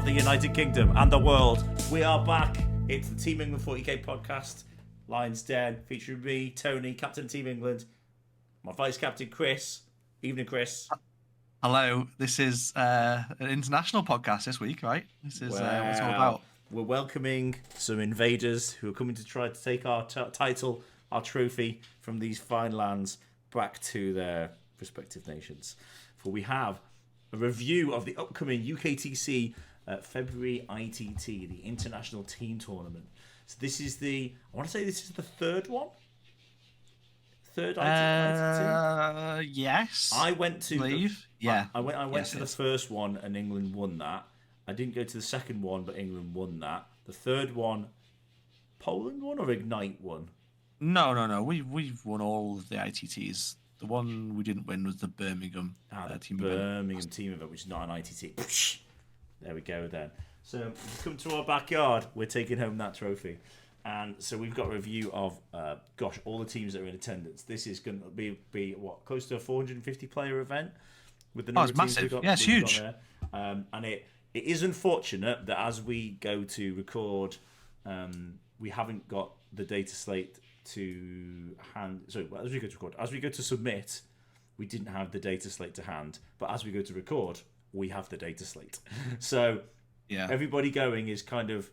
of the United Kingdom and the world. We are back. It's the Team England 40k podcast. Lions Den, featuring me, Tony, Captain of Team England, my Vice Captain Chris. Evening, Chris. Hello. This is an international podcast this week, right? This is what it's all about. We're welcoming some invaders who are coming to try to take our title, our trophy, from these fine lands back to their respective nations. For we have a review of the upcoming UKTC February I.T.T, the International Team Tournament. So this is I want to say this is the third one? Third I.T.T? Yes. I went to... I went to the is. first one and England won that. I didn't go to the second one, but England won that. The third one, Poland won or Ignite won? No. We've won all of the ITTs. The one we didn't win was the Birmingham team event, which is not an ITT. There we go then. So if you come to our backyard, we're taking home that trophy. And so we've got a review of, all the teams that are in attendance. This is going to be what, close to a 450 player event with the number it's massive. It's huge. And it is unfortunate that as we go to record, we haven't got the data slate to hand. So as we go to record, as we go to submit, we didn't have the data slate to hand. But as we go to record, we have the data slate. So everybody going is kind of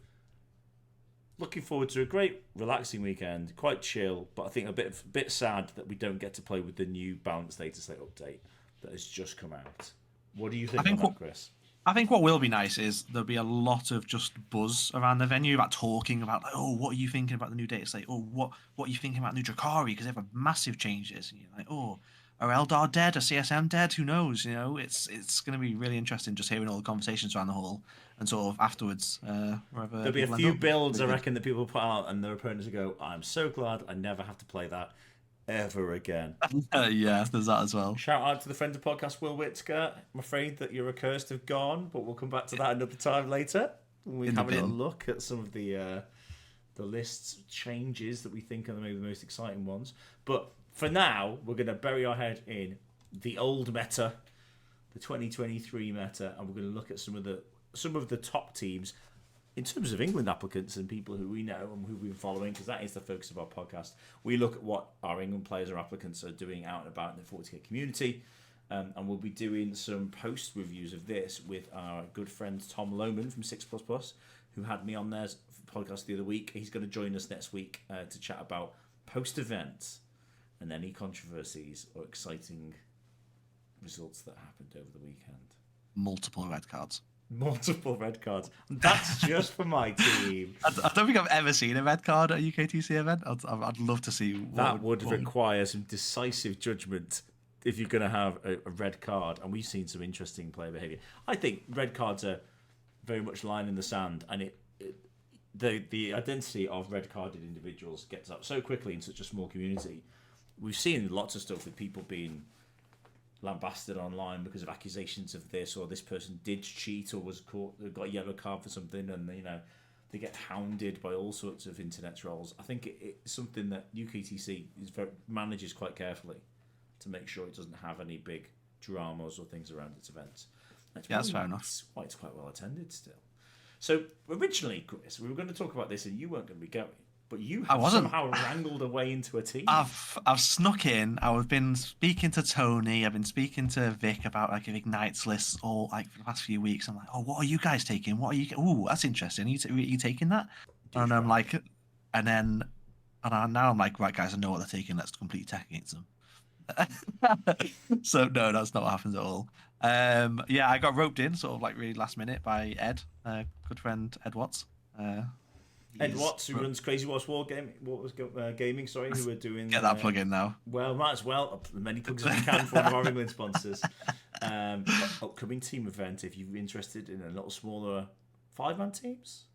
looking forward to a great, relaxing weekend, quite chill. But I think a bit sad that we don't get to play with the new balanced data slate update that has just come out. What do you think of that, Chris? I think what will be nice is there'll be a lot of just buzz around the venue about talking about, like, oh, what are you thinking about the new data slate? Oh, what are you thinking about new Drakari? Because they have massive changes. And you're like, oh, are Eldar dead? Are CSM dead? Who knows? You know, it's going to be really interesting just hearing all the conversations around the hall and sort of afterwards. There'll be a few builds, I reckon, that people put out and their opponents will go, I'm so glad I never have to play that ever again. Yeah, there's that as well. Shout out to the friend of the podcast, Will Whitaker. I'm afraid that you're accursed have gone, but we'll come back to that another time later. We have a little look at some of the lists changes that we think are maybe the most exciting ones. But for now, we're going to bury our head in the old meta, the 2023 meta, and we're going to look at some of the top teams in terms of England applicants and people who we know and who we've been following, because that is the focus of our podcast. We look at what our England players or applicants are doing out and about in the 40k community, and we'll be doing some post reviews of this with our good friend Tom Lohman from 6++, who had me on their podcast the other week. He's going to join us next week to chat about post events and any controversies or exciting results that happened over the weekend. Multiple red cards. That's just for my team. I don't think I've ever seen a red card at a UKTC event. I'd love to see that would require some decisive judgment if you're going to have a red card. And we've seen some interesting player behaviour. I think red cards are very much line in the sand, and the identity of red carded individuals gets up so quickly in such a small community. We've seen lots of stuff with people being lambasted online because of accusations of this, or this person did cheat or was caught, got a yellow card for something, and they get hounded by all sorts of internet trolls. I think it's something that UKTC manages quite carefully to make sure it doesn't have any big dramas or things around its events. That's fair enough. That's why it's quite well attended still. So originally, Chris, we were going to talk about this and you weren't going to be going. But you have somehow wrangled a way into a team. I've snuck in. I've been speaking to Tony. I've been speaking to Vic about like Ignites lists all like for the past few weeks. I'm like, oh, what are you guys taking? What are you? Oh, that's interesting. Are you taking that? And I'm like, now I'm like, right, guys, I know what they're taking. Let's completely tech against them. So no, that's not what happens at all. I got roped in sort of like really last minute by Ed, good friend Ed Watts. Ed Watts, who runs Crazy Watts Gaming, sorry, who are doing... Get that plug in now. Well, might as well. Many plugs as we can for one of our England sponsors. Upcoming team event, if you're interested in a little smaller 5-man teams?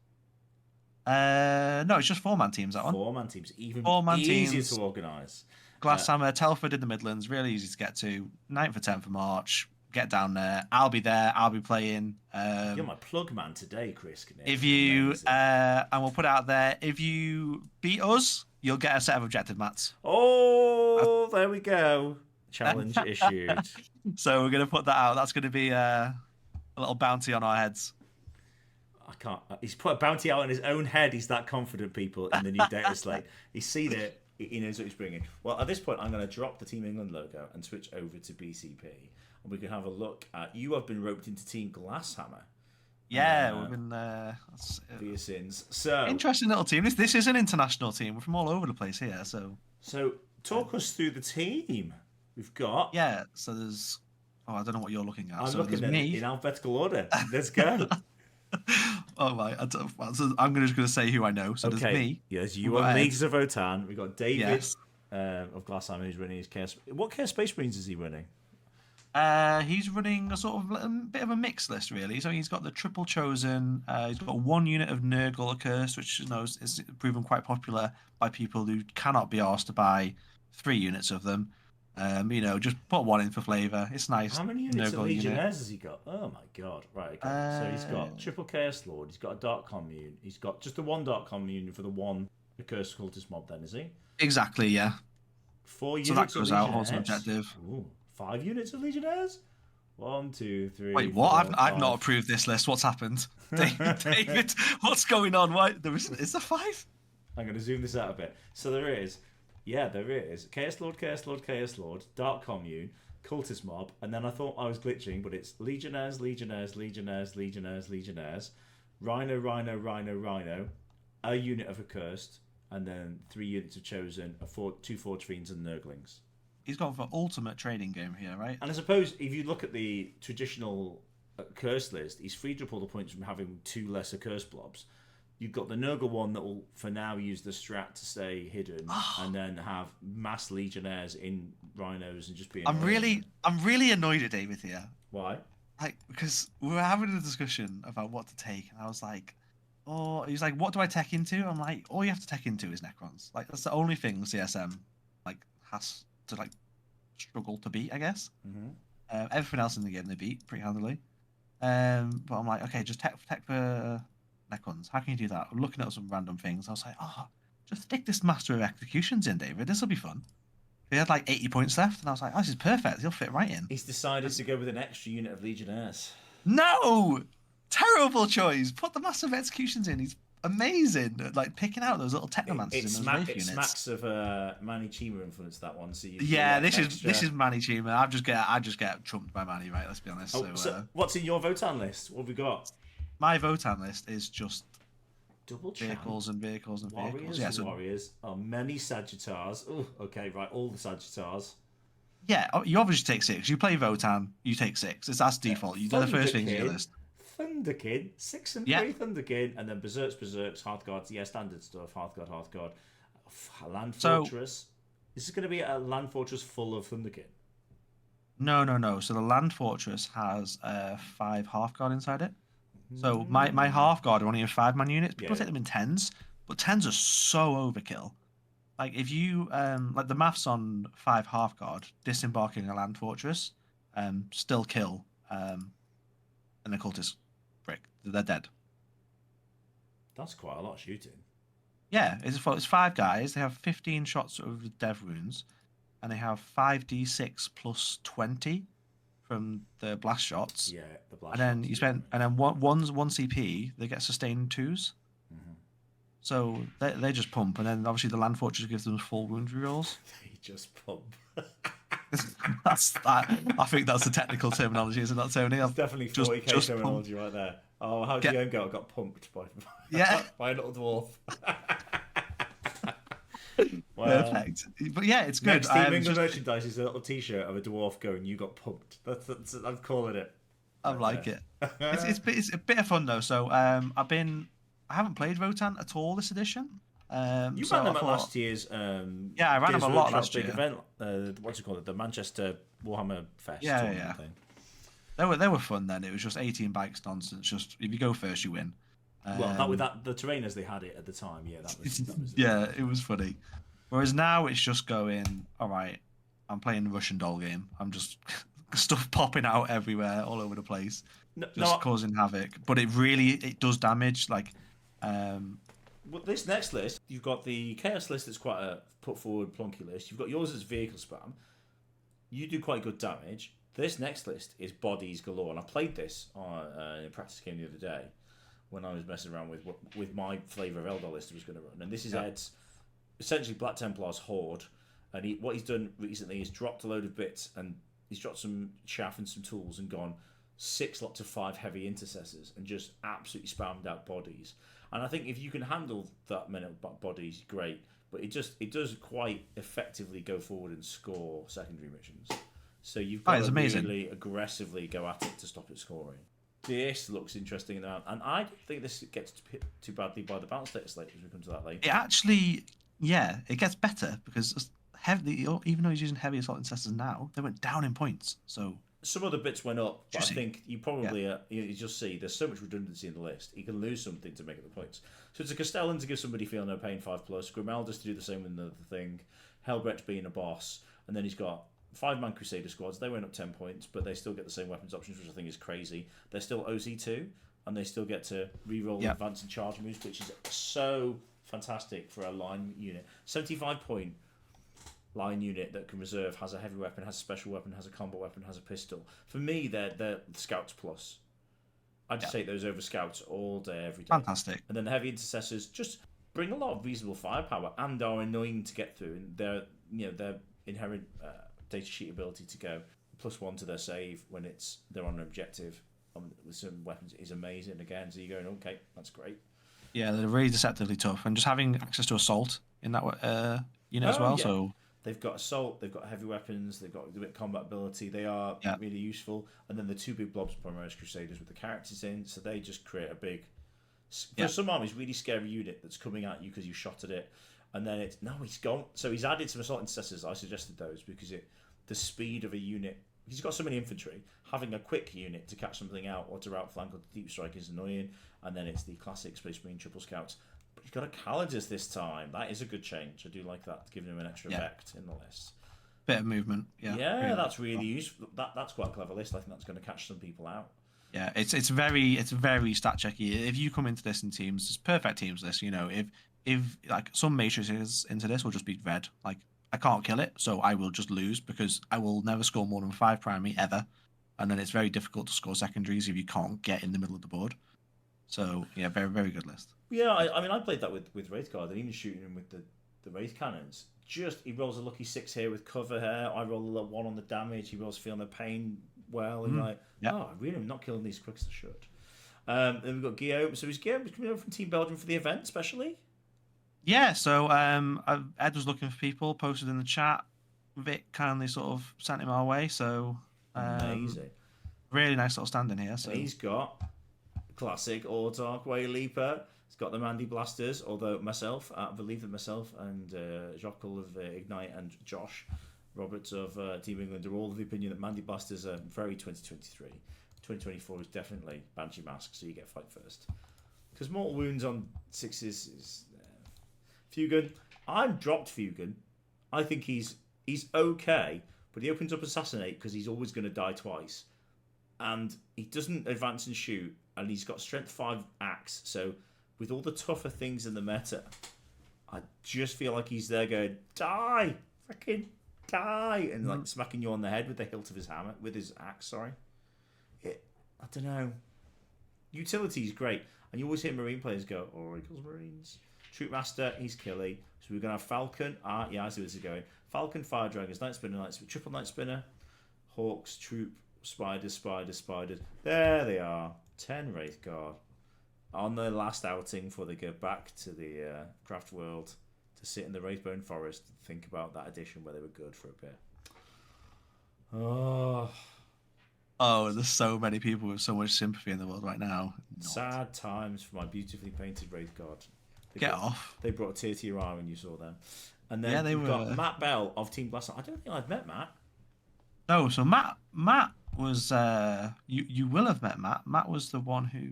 No, it's just 4-man teams, that one. 4-man teams, even 4-man easier teams. to organise. Glasshammer, Telford in the Midlands, really easy to get to. 9th or 10th of March. Get down there. I'll be there. I'll be playing. You're my plug man today, Chris. If you and we'll put it out there. If you beat us, you'll get a set of objective mats. Oh, there we go. Challenge issued. So we're gonna put that out. That's gonna be a little bounty on our heads. I can't. He's put a bounty out on his own head. He's that confident, people, in the new Dataslate. He's seen it. He knows what he's bringing. Well, at this point, I'm going to drop the Team England logo and switch over to BCP. And we can have a look at... You have been roped into Team Glasshammer. Yeah, we've been... for your sins. So interesting little team. This is an international team. We're from all over the place here, so... So, talk us through the team. We've got... Yeah, so there's... Oh, I don't know what you're looking at. I'm so looking at me. it in alphabetical order. Let's go. Oh, right. So I'm just going to say who I know. So there's me. Yes, you are Leagues of Votan. We've got David Yes. Of Glasshammer who's running his Chaos... What Chaos Space Marines is he running? He's running a sort of a bit of a mixed list, really. So he's got the Triple Chosen. He's got 1 unit of Nurgle Accursed, which is proven quite popular by people who cannot be asked to buy 3 units of them. Just put 1 in for flavour. It's nice. How many units of Legionnaires has he got? Oh my god! Right. Okay. So he's got Triple Chaos Lord. He's got a Dark Commune. He's got just the 1 Dark Commune for the 1 Accursed Cultist mob. Then is he? Exactly. Yeah. 4 units. So that goes of out. Holds an objective. Ooh, 5 units of Legionnaires. 1, 2, 3. Wait, what? 4, I've not approved this list. What's happened, David? What's going on? Why is there 5? I'm going to zoom this out a bit. So there is. Yeah, there is. Chaos Lord, Chaos Lord, Chaos Lord, Dark Commune, Cultist Mob, and then I thought I was glitching, but it's Legionnaires, Legionnaires, Legionnaires, Legionnaires, Legionnaires, Rhino, Rhino, Rhino, Rhino, a unit of Accursed, and then 3 units of Chosen, 2 Forge Fiends, and Nurglings. He's gone for ultimate trading game here, right? And I suppose if you look at the traditional Curse list, he's freed up all the points from having 2 lesser Curse blobs. You've got the Nurgle one that will, for now, use the strat to stay hidden, and then have mass Legionnaires in Rhinos and just be. I'm really annoyed at David here. Why? Because we were having a discussion about what to take, and I was like, he's like, what do I tech into? I'm like, all you have to tech into is Necrons. Like, that's the only thing CSM has to struggle to beat, I guess. Mm-hmm. Everything else in the game they beat pretty handily. But I'm like, okay, just tech for Necrons. How can you do that? I'm looking at some random things. I was like, just stick this Master of Executions in, David. This will be fun. He had 80 points left, and I was like, this is perfect. He'll fit right in. He's decided to go with an extra unit of Legionnaires. No! Terrible choice. Put the Master of Executions in. He's amazing at picking out those little Technomancers in those Wraith units. It smacks of Manny Chima influence, that one. So this is Manny Chima. I just get trumped by Manny, right? Let's be honest. So what's in your Votan list? What have we got? My Votan list is just double vehicles and vehicles and warriors vehicles. And warriors. Many Sagittars. Oh, okay, right. All the Sagittars. Yeah, you obviously take 6. You play Votan, you take 6. That's default. They're the first things in your list. Thunderkin, 6 and 3 Thunderkin, and then Berserks, Hearthguards, standard stuff. Hearthguard. Land Fortress. This is going to be a Land Fortress full of Thunderkin. No. So the Land Fortress has 5 Hearthguard inside it. So my Hearthguard are only in 5-man units. People take them in 10s, but 10s are so overkill. Like if you the maths on 5 Hearthguard disembarking a Land Fortress, still kill an occultist brick. They're dead. That's quite a lot of shooting. Yeah, it's 5 guys. They have 15 shots of the dev runes, and they have 5d6 plus 20 from the blast shots. Yeah, the blast. And then and then one CP. They get sustained 2s. Mm-hmm. So they just pump, and then obviously the Land Fortress gives them full wound rerolls. They just pump. I think that's the technical terminology, isn't that, Tony? It's definitely 40k terminology right there. Oh, how'd your own go? I got pumped by by a little dwarf. Perfect. But yeah, it's good. Next Team England merchandise is a little T-shirt of a dwarf going, "You got pumped." That's I'm calling it. I like it. It's a bit of fun though. So I haven't played Votan at all this edition. You ran them at last year's. I ran them a lot last year. Event. What's it called? The Manchester Warhammer Fest. Yeah. Thing. They were fun then. It was just 18 bikes nonsense. Just if you go first, you win. The terrain as they had it at the time. Yeah, that was it was funny. Whereas now it's just going, all right, I'm playing Russian doll game. I'm just stuff popping out everywhere, all over the place, causing havoc. But it does damage. Well, this next list, you've got the Chaos list that's quite a put forward plonky list. You've got yours as vehicle spam. You do quite good damage. This next list is bodies galore, and I played this in a practice game the other day. when I was messing around with my flavour of Eldar list I was going to run. And this is Ed's, essentially Black Templar's Horde. And what he's done recently is dropped a load of bits, and he's dropped some chaff and some tools and gone 6 lots of 5 heavy intercessors and just absolutely spammed out bodies. And I think if you can handle that many bodies, great. But it does quite effectively go forward and score secondary missions. So you've got to really aggressively go at it to stop it scoring. This looks interesting now, and I don't think this gets too badly by the balance data slate as we come to that later. It actually, it gets better because even though he's using heavy assault intercessors now, they went down in points. So some other bits went up, but I think you probably you just see there's so much redundancy in the list. He can lose something to make up the points. So it's a Castellan to give somebody Feel No Pain 5+, Grimalda's to do the same with the thing, Helbrecht being a boss, and then he's got 5-man Crusader squads. They went up 10 points, but they still get the same weapons options, which I think is crazy. They're still OZ2, and they still get to reroll advance and charge moves, which is so fantastic for a line unit. 75-point line unit that can reserve, has a heavy weapon, has a special weapon, has a combat weapon, has a pistol. For me, they're Scouts plus. I'd just take those over Scouts all day, every day. Fantastic. And then the heavy intercessors just bring a lot of reasonable firepower and are annoying to get through. And their inherent data sheet ability to go +1 to their save when they're on an objective with some weapons is amazing. Again, so you're going, okay, that's great. Yeah, they're really deceptively tough, and just having access to assault in that unit as well. Yeah. So they've got assault, they've got heavy weapons, they've got a bit of combat ability. They are really useful. And then the 2 big blobs of Primaris Crusaders with the characters in, so they just create a big, for some armies, really scary unit that's coming at you because you shot at it. And then he's gone. So he's added some assault intercessors. I suggested those because the speed of a unit. He's got so many infantry. Having a quick unit to catch something out or to outflank or to deep strike is annoying. And then it's the classic Space Marine triple scouts. But you've got a Calidus this time. That is a good change. I do like that, giving him an extra effect in the list. Bit of movement. Yeah, that's really useful. That's quite a clever list. I think that's going to catch some people out. Yeah, it's very stat checky. If you come into this in teams, it's perfect teams list. If like some matrices into this will just be red. Like I can't kill it, so I will just lose because I will never score more than 5 primary ever, and then it's very difficult to score secondaries if you can't get in the middle of the board. So yeah, very very good list. Yeah, I played that with Wraithguard and even shooting him with the Wraith Cannons. He rolls a lucky 6 here with cover here. I roll a 1 on the damage. He rolls Feel No Pain well, and I really am not killing these quick as I should. Then we've got Guillaume. So is Guillaume coming over from Team Belgium for the event, especially? Yeah, so Ed was looking for people, posted in the chat. Vic kindly sort of sent him our way, so amazing. Really nice little stand in here. So and he's got classic Autarch Way Leaper. He's got the Mandy Blasters, although I believe that myself and Jockel of Ignite and Josh Roberts of Team England are all of the opinion that Mandy Blasters are very 2023. 2024 is definitely Banshee Mask, so you get fight first. Because Mortal Wounds on 6s is... Fugan. I've dropped Fugan. I think he's okay, but he opens up Assassinate because he's always going to die twice. And he doesn't advance and shoot, and he's got Strength 5 Axe, so with all the tougher things in the meta, I just feel like he's there going, die! Freaking die! And like smacking you on the head with the hilt of his hammer, with his axe, sorry. I don't know. Utility's great. And you always hear Marine players go, oh, he kills Marines. Troopmaster, he's killy. So we're going to have Falcon. I see where this is going. Falcon, Fire Dragons, Night Spinner, Triple Night Spinner, Hawks, Troop, Spiders. There they are. 10 Wraithguard. On their last outing before they go back to the Craft World to sit in the Wraithbone Forest and think about that edition where they were good for a bit. Oh, there's so many people with so much sympathy in the world right now. Sad times for my beautifully painted Wraithguard. Get off. They brought a tear to your eye when you saw them. And then we've got Matt Bell of Team Blast. I don't think I've met Matt. No, so Matt was you will have met Matt. Matt was the one who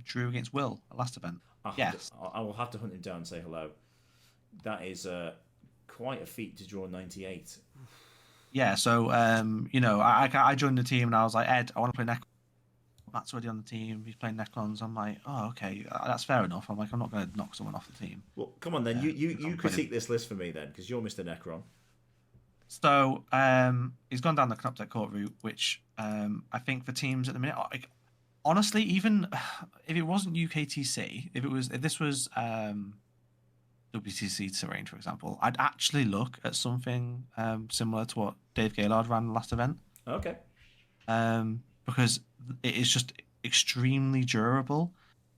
drew against Will at last event. I will have to hunt him down and say hello. That is quite a feat to draw 98. Yeah, so I joined the team and I was like, Ed, I want to play Necron. Matt's already on the team. He's playing Necrons. I'm like, oh, okay, that's fair enough. I'm like, I'm not going to knock someone off the team. Well, come on then. You critique this list for me then, because you're Mr. Necron. So he's gone down the Knoptec Court route, which I think for teams at the minute, honestly, even if it wasn't UKTC, if this was WTC Terrain, for example, I'd actually look at something similar to what Dave Gaylord ran the last event. Okay. Because it is just extremely durable.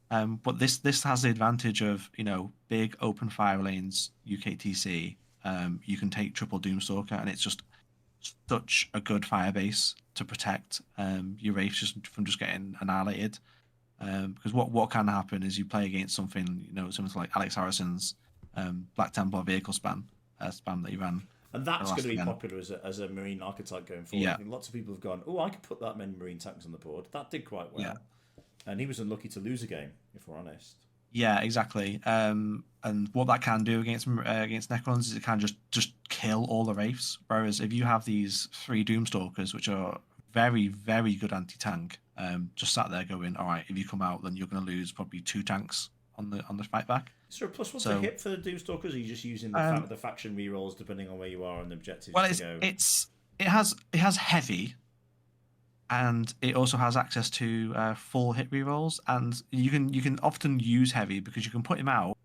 But this has the advantage of, big open fire lanes, UKTC. You can take triple Doomstalker, and it's just such a good fire base to protect your wraiths from just getting annihilated. Because what can happen is you play against something, something like Alex Harrison's Black Templar vehicle spam that he ran. And that's going to be popular as a marine archetype going forward. Yeah. I think lots of people have gone, I could put that many marine tanks on the board. That did quite well. Yeah. And he was unlucky to lose a game, if we're honest. Yeah, exactly. And what that can do against Necrons is it can just kill all the wraiths. Whereas if you have these 3 Doomstalkers, which are very, very good anti-tank, just sat there going, all right, if you come out, then you're going to lose probably 2 tanks on the fight back. Is there a +1 to hit for the Doomstalkers? Or are you just using the faction rerolls depending on where you are on the objectives? Well, it has heavy, and it also has access to 4 hit rerolls, and you can often use heavy because you can put him out,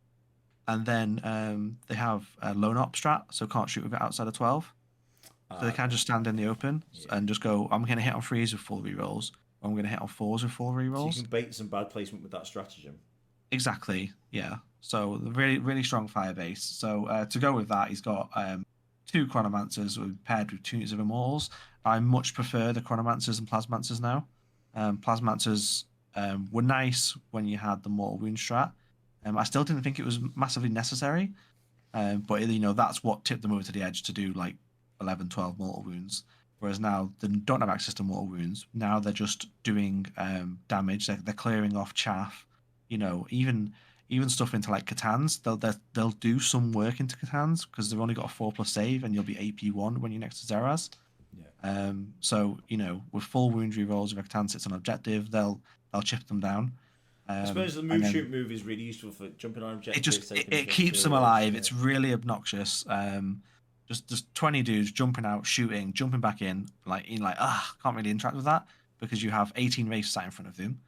and then they have a lone op strat, so can't shoot with it outside of 12. So they can just stand in the open and just go, I'm going to hit on 3s with 4 rerolls. I'm going to hit on 4s with 4 rerolls. So you can bait some bad placement with that stratagem. Exactly, yeah. So really, really strong fire base. So to go with that, he's got 2 Chronomancers paired with 2 units of Immortals. I much prefer the Chronomancers and Plasmancers now. Plasmancers were nice when you had the Mortal Wound strat. I still didn't think it was massively necessary, but that's what tipped them over to the edge to do like 11, 12 Mortal Wounds. Whereas now they don't have access to Mortal Wounds. Now they're just doing damage. They're clearing off chaff. Even stuff into like Catans, they'll do some work into Catans because they've only got a 4+ save, and you'll be AP1 when you're next to Zeraz. Yeah. So with full wound rerolls, if a Catan sits on objective, they'll chip them down. I suppose the shoot move is really useful for jumping on objectives. It keeps them alive. Yeah. It's really obnoxious. Just 20 dudes jumping out, shooting, jumping back in, can't really interact with that because you have 18 wraiths sat in front of them.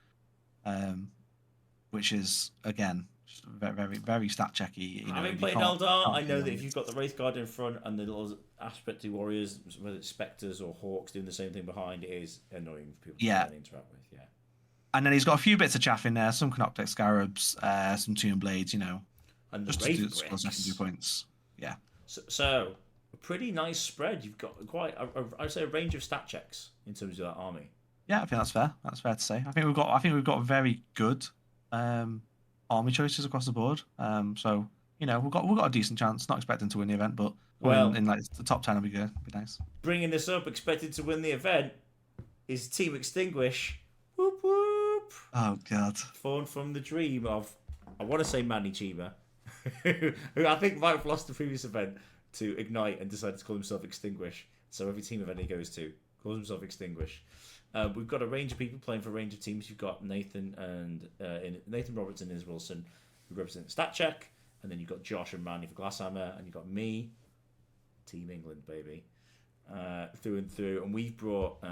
Which is again just very, very, very stat checky. Having played Eldar, I know that if you've got the Wraith Guard in front and the little aspect to warriors, whether it's Spectres or Hawks doing the same thing behind, it is annoying for people to interact with. Yeah. And then he's got a few bits of chaff in there, some Canoptek Scarabs, some Tomb Blades, and just to score secondary points. Yeah. So a pretty nice spread. You've got quite, I'd say, a range of stat checks in terms of that army. Yeah, I think that's fair. That's fair to say. I think we've got very good army choices across the board. So we've got a decent chance. Not expecting to win the event, but in like the top 10 will be good. It'll be nice. Bringing this up, expected to win the event is Team Extinguish. Whoop whoop. Oh god. Born from the dream of, I want to say Manny Chima, who I think might have lost the previous event to Ignite and decided to call himself Extinguish. So every team event he goes to calls himself Extinguish. We've got a range of people playing for a range of teams. You've got Nathan Roberts and Innes Wilson, who represent Stat Check, and then you've got Josh and Manny for Glasshammer, and you've got me, Team England, baby, through and through. And we've brought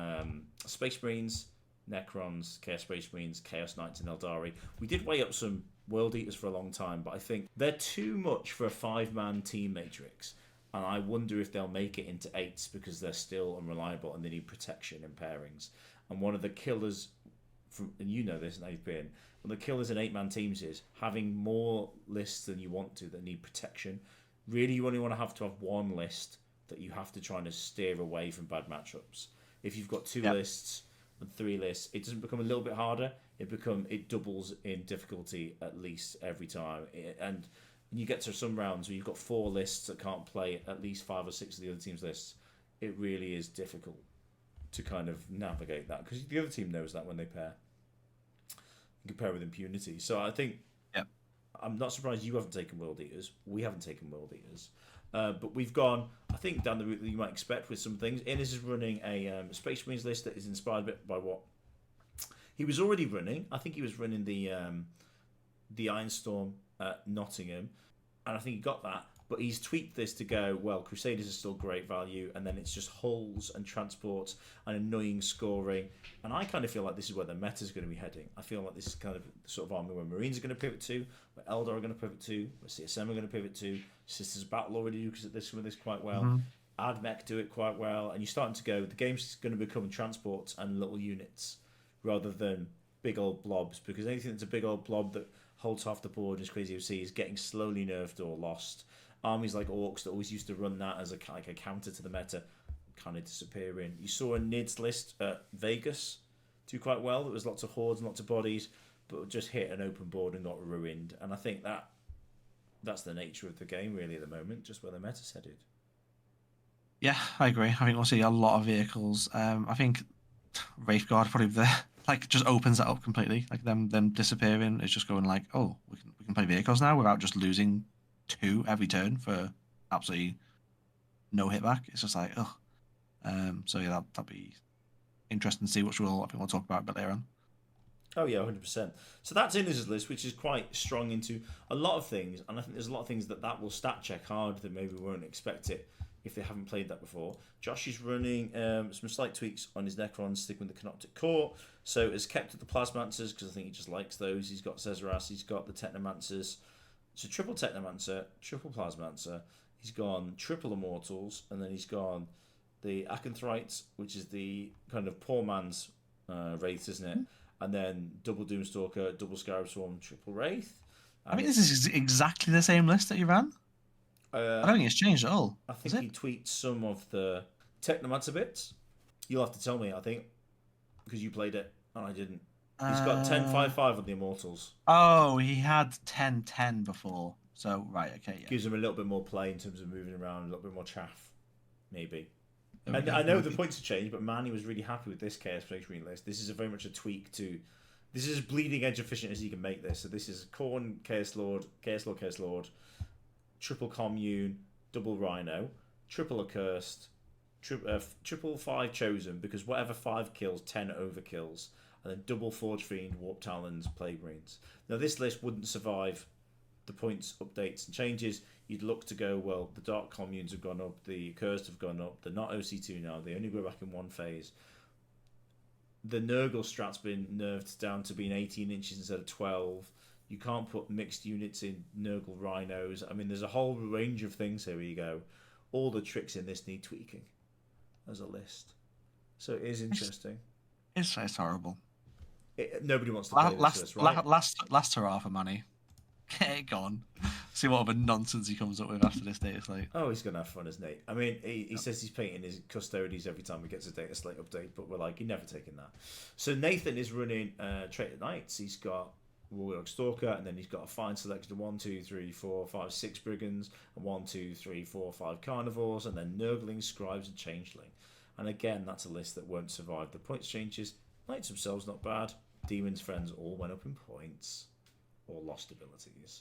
Space Marines, Necrons, Chaos Space Marines, Chaos Knights, and Eldari. We did weigh up some World Eaters for a long time, but I think they're too much for a 5-man team matrix. And I wonder if they'll make it into 8s because they're still unreliable and they need protection in pairings. And one of the killers, and you know this, Nathan, one of the killers in 8-man teams is having more lists than you want to that need protection. Really, you only want to have one list that you have to try and steer away from bad matchups. If you've got 2 lists and 3 lists, it doesn't become a little bit harder. It doubles in difficulty at least every time. And you get to some rounds where you've got 4 lists that can't play at least 5 or 6 of the other team's lists. It really is difficult to kind of navigate that because the other team knows that when they pair. You can pair with impunity. So I think I'm not surprised you haven't taken World Eaters. We haven't taken World Eaters. But we've gone, I think, down the route that you might expect with some things. Innes is running a Space Marines list that is inspired a bit by what he was already running. I think he was running the Ironstorm at Nottingham, and I think he got that. But he's tweaked this to go, well, Crusaders is still great value, and then it's just hulls and transports and annoying scoring. And I kind of feel like this is where the meta is going to be heading. I feel like this is kind of the sort of army where Marines are going to pivot to, where Eldar are going to pivot to, where CSM are going to pivot to. Sisters of Battle already do some of this quite well. AdMech do it quite well. And you're starting to go, the game's going to become transports and little units rather than big old blobs, because anything that's a big old blob that holds half the board as Crazy OC is getting slowly nerfed or lost. Armies like Orcs that always used to run that as a counter to the meta kind of disappearing. You saw a NIDS list at Vegas do quite well. There was lots of hordes and lots of bodies, but just hit an open board and got ruined. And I think that's the nature of the game really at the moment, just where the meta's headed. Yeah, I agree. I think we'll see a lot of vehicles. I think Wraith Guard probably just opens that up completely. Like them disappearing is just going like, oh, we can play vehicles now without just losing 2 every turn for absolutely no hit back. It's just like, oh. So yeah, that'll be interesting to see, which I think we'll talk about a bit later on. Oh yeah, 100%. So that's Innes' list, which is quite strong into a lot of things, and I think there's a lot of things that will stat check hard that maybe won't expect it if they haven't played that before. Josh is running some slight tweaks on his Necron, sticking with the Canoptic Core. So has kept at the Plasmancers, because I think he just likes those. He's got Cesaras, he's got the Technomancers. So triple Technomancer, triple Plasmancer. He's gone triple Immortals, and then he's gone the Acanthrites, which is the kind of poor man's Wraith, isn't it? And then double Doomstalker, double Scarab Swarm, triple Wraith. I mean, this is exactly the same list that you ran. I don't think it's changed at all. I think he tweaked some of the Technomancer bits. You'll have to tell me, I think, because you played it and I didn't. He's got 10-5-5 on the Immortals. Oh, he had 10-10 before. So, right, okay, yeah. Gives him a little bit more play in terms of moving around, a little bit more chaff, maybe. And I know the points have changed, but Manny was really happy with this Chaos Space Marine list. This is very much a tweak to... This is as bleeding edge efficient as you can make this. So this is Khorne, Chaos Lord, triple Commune, double Rhino, triple Accursed, triple 5 Chosen, because whatever 5 kills, 10 overkills, and then double Forge Fiend, Warp Talons, Plague Marines. Now this list wouldn't survive the points, updates and changes. You'd look to go, well, the Dark Communes have gone up, the Accursed have gone up, they're not OC2 now, they only go back in one phase. The Nurgle strat's been nerfed down to being 18 inches instead of 12. You can't put mixed units in Nurgle Rhinos. I mean, there's a whole range of things here where you go, all the tricks in this need tweaking as a list. So it is interesting. It's horrible. Nobody wants to play this list, right? Last hurrah for Manny. Get it gone. See what other nonsense he comes up with after this Dataslate. Oh, he's going to have fun, isn't he? I mean, he says he's painting his custodies every time he gets a Dataslate update, but we're like, you're never taking that. So Nathan is running Traitor Knights. He's got Warlock Stalker, and then he's got a fine selection of 1, 2, 3, 4, 5, 6 Brigands, and 1, 2, 3, 4, 5 Carnivores, and then Nurgling, Scribes, and Changeling. And again, that's a list that won't survive the points changes. Knights themselves, not bad. Demons' Friends all went up in points. Or lost abilities.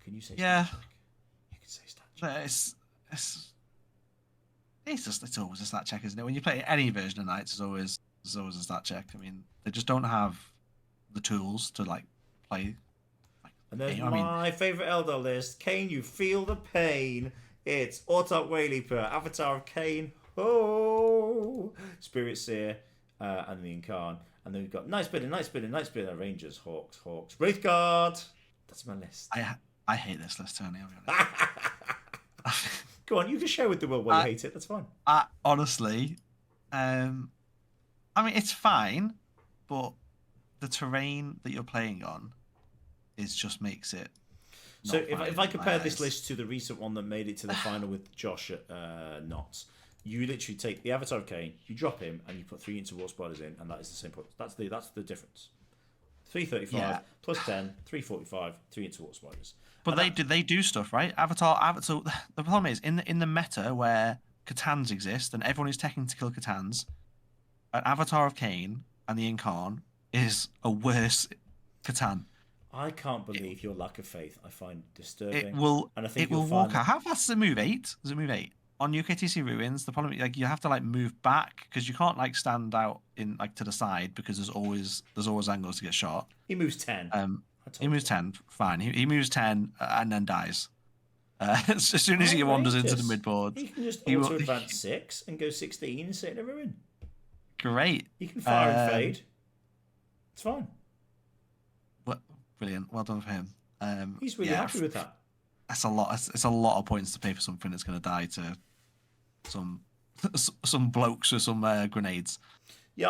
Can you say stat check? You can say stat check. It's always a stat check, isn't it? When you play any version of Knights, there's always a stat check. I mean, they just don't have the tools to play. And there's my favourite Eldar list. Kane, you feel the pain. It's Autarch Wayleaper, Avatar of Kane, Spirit Seer, and the Incarn. And then we've got Night Spinner, Rangers, Hawks, Wraith Guard. That's my list. I hate this list, Tony. I'll be honest. Go on, you can share with the world why you hate it. That's fine. Honestly, I mean, it's fine, but the terrain that you're playing on just makes it. So if I compare this list to the recent one that made it to the final with Josh at Knots, you literally take the Avatar of Kane, you drop him, and you put 3 into War Spiders in, and that is the same point. That's the difference. 335 plus 10, 345, 3 into War Spiders. But they do stuff, right? Avatar. So the problem is in the meta where Catans exist and everyone is teching to kill Catans, an Avatar of Kane and the Incarn is a worse Catan. I can't believe your lack of faith. I find disturbing. It will walk out. How fast does it move? 8? Does it move 8? On UKTC Ruins, the problem is you have to move back because you can't stand out in to the side because there's always angles to get shot. He moves 10. He moves 10, fine. He moves 10 and then dies. As soon as he wanders into the midboard, he can just auto-advance 6 and go 16 and sit in a ruin. Great. He can fire and fade. It's fine. Brilliant. Well done for him. He's really happy with that. That's a lot. It's a lot of points to pay for something that's going to die to some blokes with some grenades. Yeah,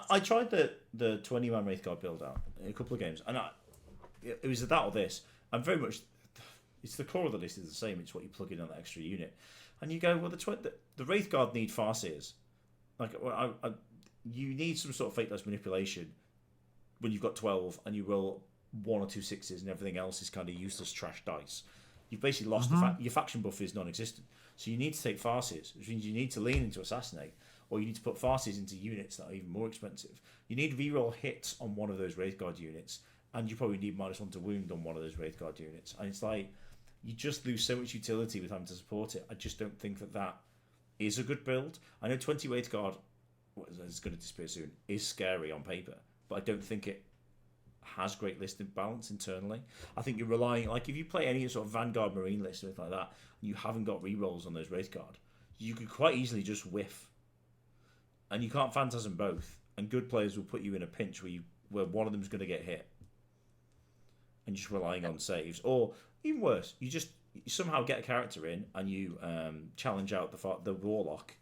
I tried the 20-man Wraithguard build out in a couple of games, and it was that or this. I'm very much. It's the core of the list is the same. It's what you plug in on the extra unit, and you go, well, the Wraithguard need Farseers. Like, you need some sort of fate dice manipulation when you've got 12 and you roll 1 or 2 6s and everything else is kind of useless trash dice. You've basically lost your faction buff is non-existent. So you need to take Farseers, which means you need to lean into Assassinate, or you need to put Farseers into units that are even more expensive. You need reroll hits on one of those Wraithguard units, and you probably need -1 to wound on one of those Wraithguard units. And it's like, you just lose so much utility with having to support it. I just don't think that is a good build. I know 20 Wraithguard is going to disappear soon is scary on paper, but I don't think it has great list balance internally. I think you're relying, like if you play any sort of Vanguard Marine list or anything like that, and you haven't got rerolls on those Wraithguard, you could quite easily just whiff. And you can't Phantasm both, and good players will put you in a pinch where one of them's going to get hit. And you're just relying on saves. Or even worse, you somehow get a character in and you challenge out the Warlock,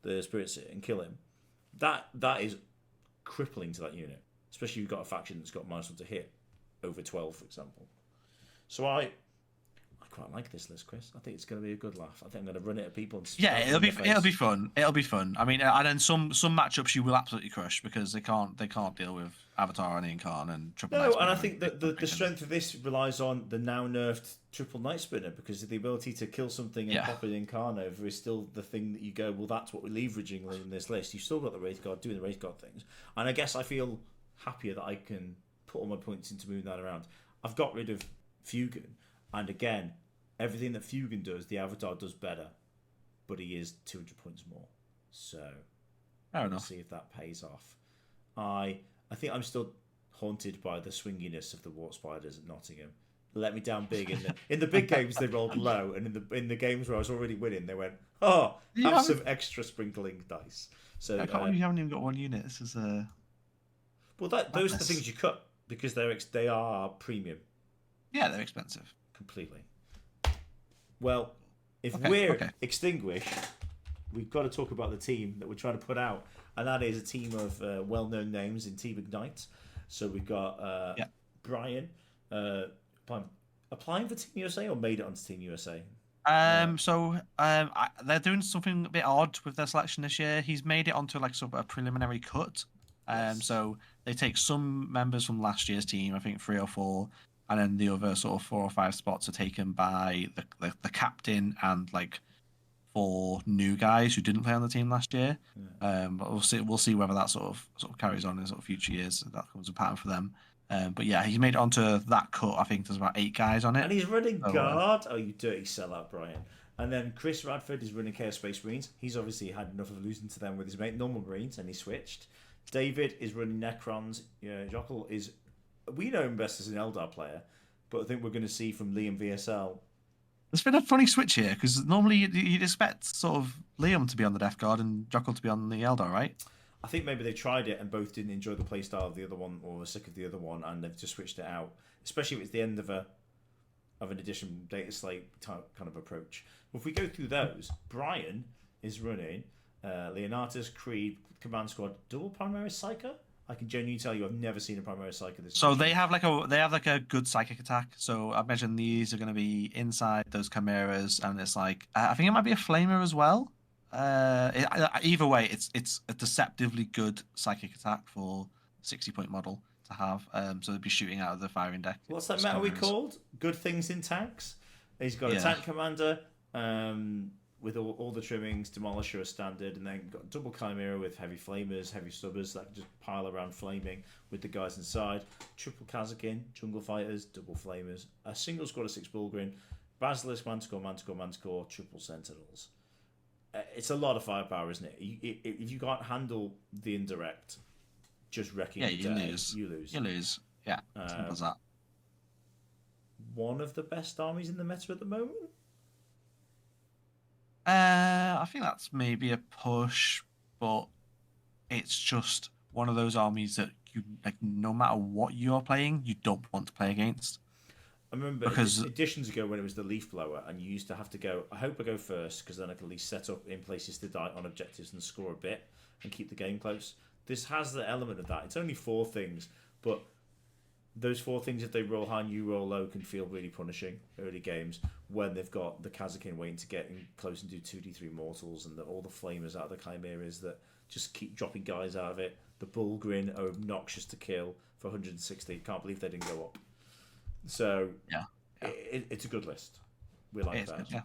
the Spirit Seer, and kill him. That is crippling to that unit. Especially if you've got a faction that's got -1 to hit over 12, for example. So I quite like this list, Chris. I think it's going to be a good laugh. I think I'm going to run it at people. And it'll be fun. It'll be fun. I mean, and then some matchups you will absolutely crush because they can't deal with Avatar and Incarn and Triple. No, and I think that the strength of this relies on the now nerfed Triple Night Spinner, because the ability to kill something and pop it in Incarn over is still the thing that you go, well, that's what we're leveraging in this list. You've still got the Wraithguard doing the Wraithguard things, and I guess I feel happier that I can put all my points into moving that around. I've got rid of Fugan, and again, everything that Fugan does, the Avatar does better, but he is 200 points more. So we'll see if that pays off. I think I'm still haunted by the swinginess of the Wart Spiders at Nottingham. Let me down big in the big games. They rolled low, and in the games where I was already winning, they went, have some extra sprinkling dice. So I can't believe you haven't even got one unit. This is well, those are the things you cut because they are premium. Yeah, they're expensive. Completely. Well, if we're extinguished, we've got to talk about the team that we're trying to put out, and that is a team of well-known names in Team Ignite. So we've got Brian applying for Team USA or made it onto Team USA. They're doing something a bit odd with their selection this year. He's made it onto like sort of a preliminary cut. So they take some members from last year's team, I think 3 or 4, and then the other sort of 4 or 5 spots are taken by the captain and like 4 new guys who didn't play on the team last year. But we'll see whether that sort of carries on in sort of future years. That becomes a pattern for them. But yeah, he's made it onto that cut. I think there's about 8 guys on it. And he's running Guard. Oh, you dirty sellout, Brian. And then Chris Radford is running Chaos Space Marines. He's obviously had enough of losing to them with his mate Normal Marines, and he switched. David is running Necrons. Jokel is... We know him best as an Eldar player, but I think we're going to see from Liam VSL. There's been a funny switch here, because normally you'd expect sort of Liam to be on the Death Guard and Jokel to be on the Eldar, right? I think maybe they tried it and both didn't enjoy the playstyle of the other one or were sick of the other one, and they've just switched it out, especially if it's the end of an edition data slate type kind of approach. Well, if we go through those, Brian is running Leonatus, Creed, Command Squad, double Primaris Psyker. I can genuinely tell you I've never seen a Primaris Psyker this. So they have like a good psychic attack. So I imagine these are going to be inside those chimeras, and it's like I think it might be a flamer as well. Either way, it's a deceptively good psychic attack for 60-point model to have. So they'd be shooting out of the firing deck. What's that meta we called? Good things in tanks. He's got a tank commander with all the trimmings, Demolisher as standard, and then got double Chimera with heavy flamers, heavy stubbers that can just pile around flaming with the guys inside. Triple Kazakin, jungle fighters, double flamers, a single squad of 6 Bulgrin, Basilisk, Manticore, triple Sentinels. It's a lot of firepower, isn't it? If you can't handle the indirect, just wrecking you lose. You lose. Yeah, simple as that. one of the best armies in the meta at the moment. I think that's maybe a push, but it's just one of those armies that you like. No matter what you're playing, you don't want to play against. I remember Because editions ago when it was the leaf blower, and you used to have to go. I hope I go first because then I can at least set up in places to die on objectives and score a bit and keep the game close. This has the element of that. It's only 4 things, but those 4 things, if they roll high and you roll low, can feel really punishing early games when they've got the Kazakin waiting to get in close and do 2d3 mortals and all the flamers out of the chimeras that just keep dropping guys out of it. The Bullgrin are obnoxious to kill for 160. Can't believe they didn't go up. So yeah. It's a good list. We like that. Good,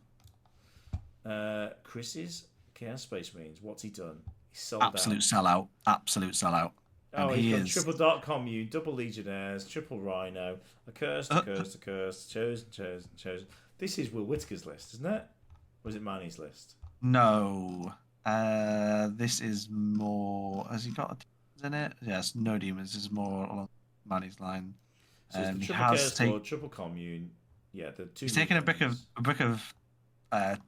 yeah. Chris's Chaos Space Marines. What's he done? He's sold Absolute sellout. Absolute sellout. Oh, he's done triple Dark Commune, double Legionnaires, triple Rhino, accursed, chosen. This is Will Whitaker's list, isn't it? Or is it Manny's list? No. This is more. Has he got demons in it? Yes, no demons. This is more along Manny's line. So it's the triple Chaos Lord, triple Commune. Yeah, the 2. He's taken a brick of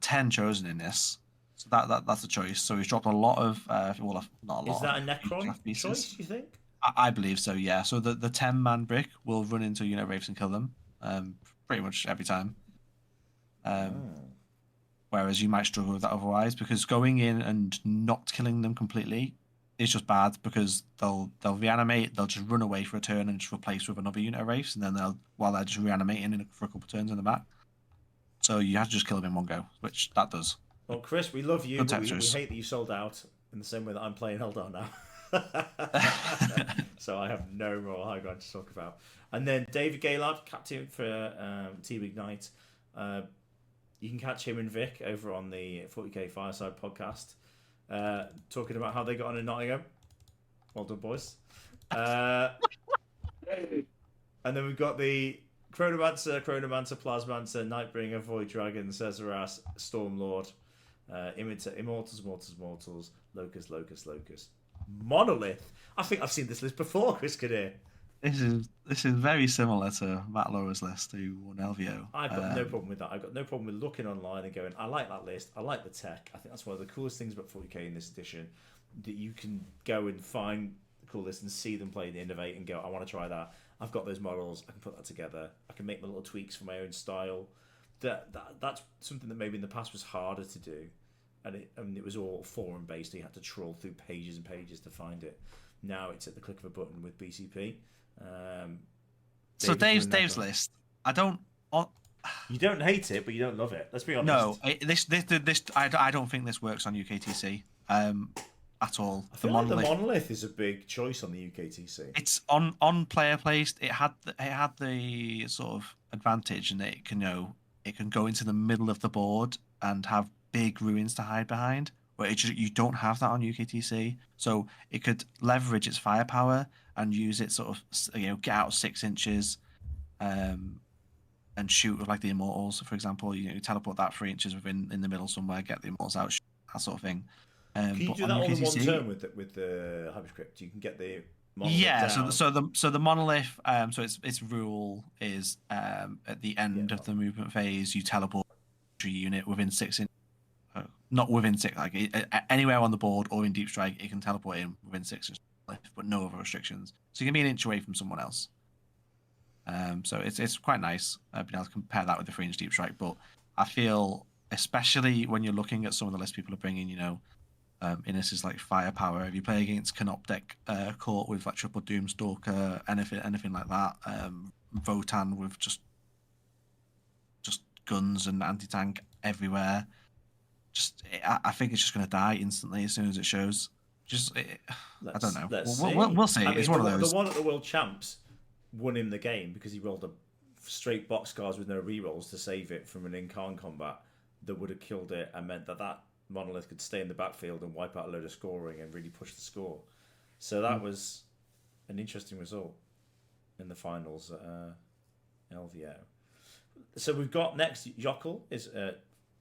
10 chosen in this. So that's a choice. So he's dropped a lot of not a lot. Is that a Necron choice, you think? I believe so, yeah. So the 10-man brick will run into unit wraiths and kill them pretty much every time. Whereas you might struggle with that otherwise, because going in and not killing them completely is just bad, because they'll reanimate, they'll just run away for a turn and just replace with another unit of wraiths, and then while they're just reanimating for a couple of turns in the back. So you have to just kill them in one go, which that does. Well, Chris, we love you, but we hate that you sold out in the same way that I'm playing Eldar now. So I have no more high ground to talk about. And then David Gaylord, captain for Team Ignite. You can catch him and Vic over on the 40k Fireside podcast, talking about how they got on in Nottingham. Well done, boys. And then we've got the Chronomancer, Plasmancer, Nightbringer, Void Dragon, Cesaras, Stormlord, Immortals, Locust, Monolith. I think I've seen this list before, Chris Kadir. This is very similar to Matt Laura's list, who won LVO. I've got no problem with that. I've got no problem with looking online and going, I like that list. I like the tech. I think that's one of the coolest things about 40k in this edition, that you can go and find the cool list and see them play and innovate and go, I want to try that. I've got those models. I can put that together. I can make my little tweaks for my own style. That's something that maybe in the past was harder to do, and it was all forum based. You had to troll through pages and pages to find it. Now it's at the click of a button with BCP. So Dave's list, I don't. You don't hate it, but you don't love it. Let's be honest. No, this I don't think this works on UKTC at all. I feel like the monolith is a big choice on the UKTC. It's on player placed. It had the sort of advantage, and it can go into the middle of the board and have big ruins to hide behind. Where you don't have that on UKTC, so it could leverage its firepower and use it sort of get out 6 inches, and shoot with like the Immortals, for example. You teleport that 3 inches in the middle somewhere, get the Immortals out, that sort of thing. Can you do that all in one turn with the Hyperscript? You can get the monolith down. So the monolith, so its rule is at the end of the movement phase, you teleport a unit within 6 inches. Not within 6, like anywhere on the board or in deep strike, it can teleport in within 6 inches, but no other restrictions. So you can be an inch away from someone else. So it's quite nice being able to compare that with the 3-inch deep strike. But I feel, especially when you're looking at some of the lists people are bringing, Innis's like firepower. If you play against Canoptek Court with like triple Doomstalker, anything like that, Votan with just guns and anti-tank everywhere. I think it's just going to die instantly as soon as it shows. I don't know. We'll see. It's one of those. The one at the World Champs won him the game because he rolled a straight boxcars with no rerolls to save it from an in-con combat that would have killed it and meant that monolith could stay in the backfield and wipe out a load of scoring and really push the score. So that was an interesting result in the finals at LVO. So we've got next, Jokl is